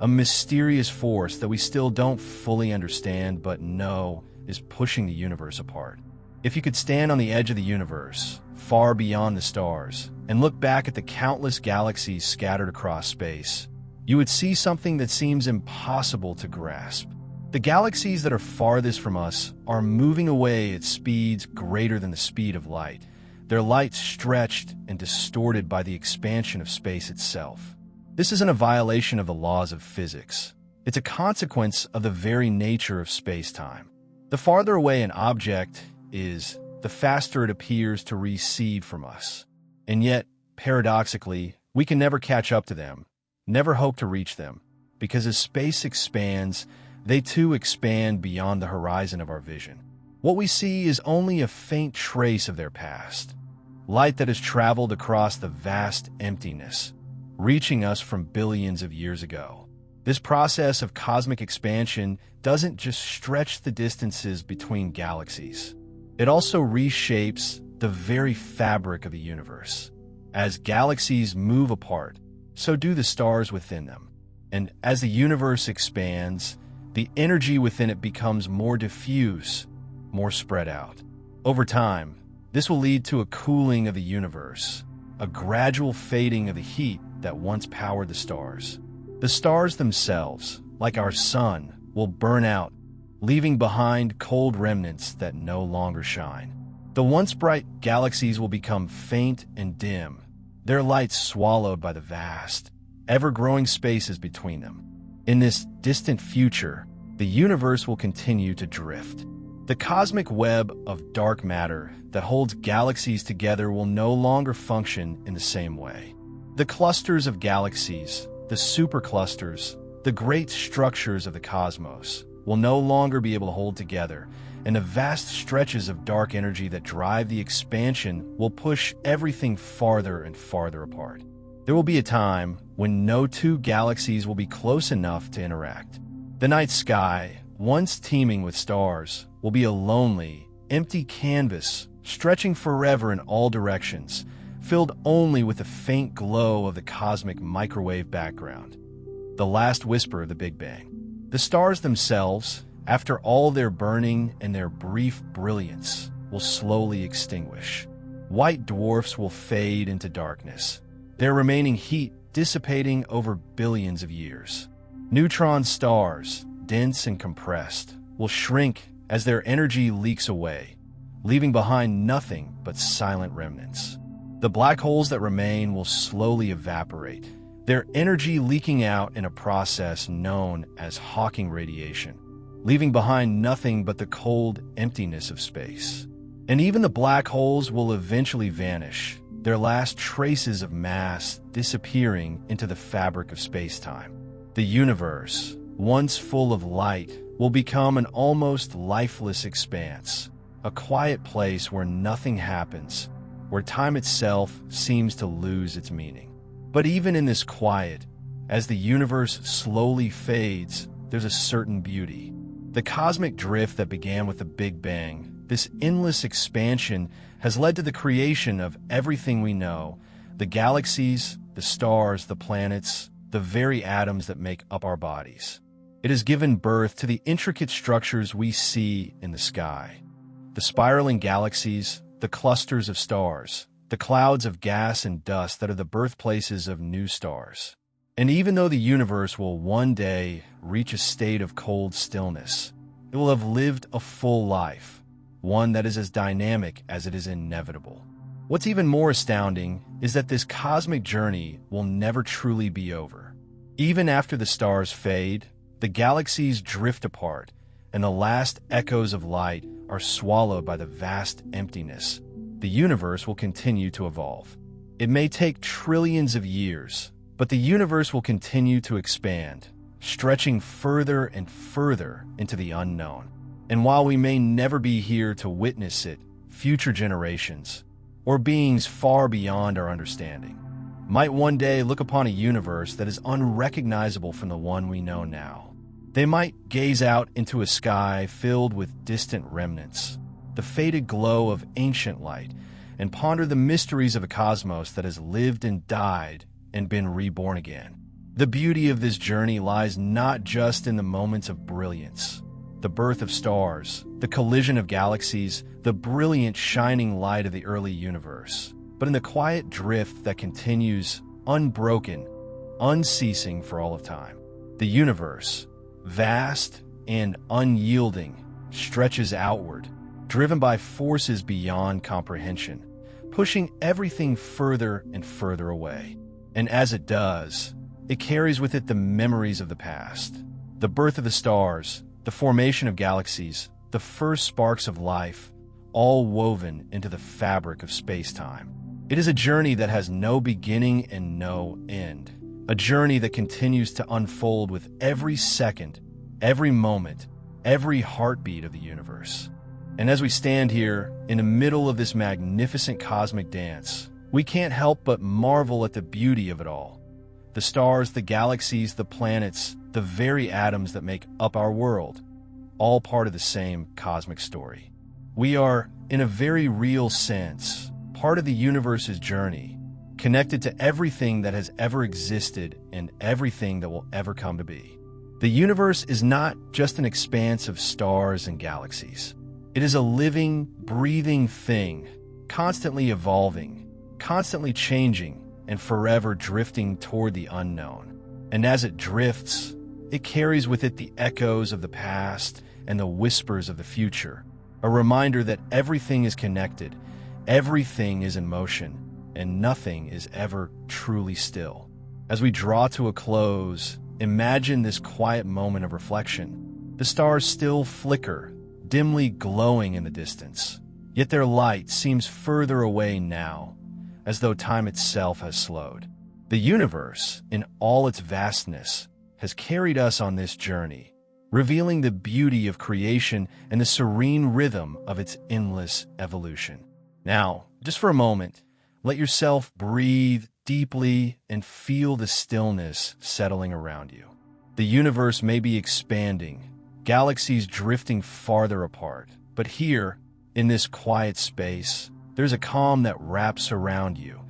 a mysterious force that we still don't fully understand but know is pushing the universe apart. If you could stand on the edge of the universe, far beyond the stars, and look back at the countless galaxies scattered across space, you would see something that seems impossible to grasp. The galaxies that are farthest from us are moving away at speeds greater than the speed of light, their light stretched and distorted by the expansion of space itself. This isn't a violation of the laws of physics. It's a consequence of the very nature of space-time. The farther away an object is, the faster it appears to recede from us. And yet, paradoxically, we can never catch up to them, never hope to reach them, because as space expands, they too expand beyond the horizon of our vision. What we see is only a faint trace of their past, light that has traveled across the vast emptiness, reaching us from billions of years ago. This process of cosmic expansion doesn't just stretch the distances between galaxies. It also reshapes the very fabric of the universe. As galaxies move apart, so do the stars within them. And as the universe expands, the energy within it becomes more diffuse, more spread out. Over time, this will lead to a cooling of the universe, a gradual fading of the heat that once powered the stars. The stars themselves, like our sun, will burn out, leaving behind cold remnants that no longer shine. The once bright galaxies will become faint and dim, their lights swallowed by the vast, ever-growing spaces between them. In this distant future, the universe will continue to drift. The cosmic web of dark matter that holds galaxies together will no longer function in the same way. The clusters of galaxies, the superclusters, the great structures of the cosmos will no longer be able to hold together, and the vast stretches of dark energy that drive the expansion will push everything farther and farther apart. There will be a time when no two galaxies will be close enough to interact. The night sky, once teeming with stars, will be a lonely, empty canvas stretching forever in all directions, filled only with the faint glow of the cosmic microwave background, the last whisper of the Big Bang. The stars themselves, after all their burning and their brief brilliance, will slowly extinguish. White dwarfs will fade into darkness, their remaining heat dissipating over billions of years. Neutron stars, dense and compressed, will shrink as their energy leaks away, leaving behind nothing but silent remnants. The black holes that remain will slowly evaporate, their energy leaking out in a process known as Hawking radiation, leaving behind nothing but the cold emptiness of space. And even the black holes will eventually vanish, their last traces of mass disappearing into the fabric of space-time. The universe, once full of light, will become an almost lifeless expanse, a quiet place where nothing happens, where time itself seems to lose its meaning. But even in this quiet, as the universe slowly fades, there's a certain beauty. The cosmic drift that began with the Big Bang, this endless expansion, has led to the creation of everything we know: the galaxies, the stars, the planets, the very atoms that make up our bodies. It has given birth to the intricate structures we see in the sky. The spiraling galaxies, the clusters of stars, the clouds of gas and dust that are the birthplaces of new stars. And even though the universe will one day reach a state of cold stillness, it will have lived a full life, one that is as dynamic as it is inevitable. What's even more astounding is that this cosmic journey will never truly be over. Even after the stars fade, the galaxies drift apart, and the last echoes of light are swallowed by the vast emptiness. The universe will continue to evolve. It may take trillions of years, but the universe will continue to expand, stretching further and further into the unknown. And while we may never be here to witness it, future generations, or beings far beyond our understanding, might one day look upon a universe that is unrecognizable from the one we know now. They might gaze out into a sky filled with distant remnants, the faded glow of ancient light, and ponder the mysteries of a cosmos that has lived and died and been reborn again. The beauty of this journey lies not just in the moments of brilliance, the birth of stars, the collision of galaxies, the brilliant shining light of the early universe, but in the quiet drift that continues unbroken, unceasing for all of time. The universe, vast and unyielding, stretches outward, driven by forces beyond comprehension, pushing everything further and further away. And as it does, it carries with it the memories of the past, the birth of the stars, the formation of galaxies, the first sparks of life, all woven into the fabric of space-time. It is a journey that has no beginning and no end, a journey that continues to unfold with every second, every moment, every heartbeat of the universe. And as we stand here in the middle of this magnificent cosmic dance, we can't help but marvel at the beauty of it all. The stars, the galaxies, the planets, the very atoms that make up our world, all part of the same cosmic story. We are, in a very real sense, part of the universe's journey, connected to everything that has ever existed and everything that will ever come to be. The universe is not just an expanse of stars and galaxies. It is a living, breathing thing, constantly evolving, constantly changing, and forever drifting toward the unknown. And as it drifts, it carries with it the echoes of the past and the whispers of the future, a reminder that everything is connected, everything is in motion, and nothing is ever truly still. As we draw to a close, imagine this quiet moment of reflection. The stars still flicker, dimly glowing in the distance, yet their light seems further away now, as though time itself has slowed. The universe, in all its vastness, has carried us on this journey, revealing the beauty of creation and the serene rhythm of its endless evolution. Now, just for a moment, let yourself breathe deeply and feel the stillness settling around you. The universe may be expanding, galaxies drifting farther apart, but here, in this quiet space, there's a calm that wraps around you,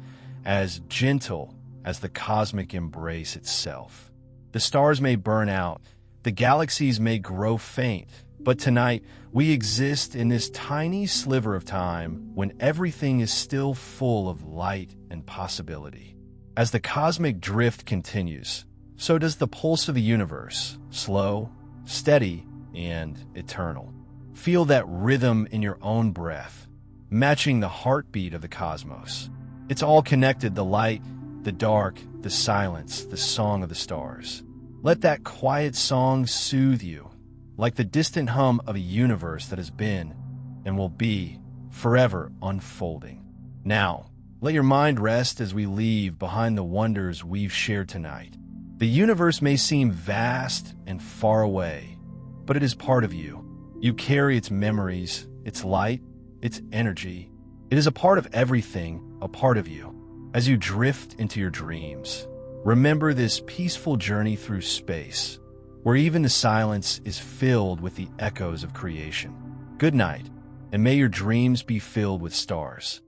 as gentle as the cosmic embrace itself. The stars may burn out, the galaxies may grow faint, but tonight we exist in this tiny sliver of time when everything is still full of light and possibility. As the cosmic drift continues, so does the pulse of the universe, slow, steady, and eternal. Feel that rhythm in your own breath, matching the heartbeat of the cosmos. It's all connected: the light, the dark, the silence, the song of the stars. Let that quiet song soothe you, like the distant hum of a universe that has been and will be forever unfolding. Now, let your mind rest as we leave behind the wonders we've shared tonight. The universe may seem vast and far away, but it is part of you. You carry its memories, its light, its energy. It is a part of everything, a part of you. As you drift into your dreams, remember this peaceful journey through space, where even the silence is filled with the echoes of creation. Good night, and may your dreams be filled with stars.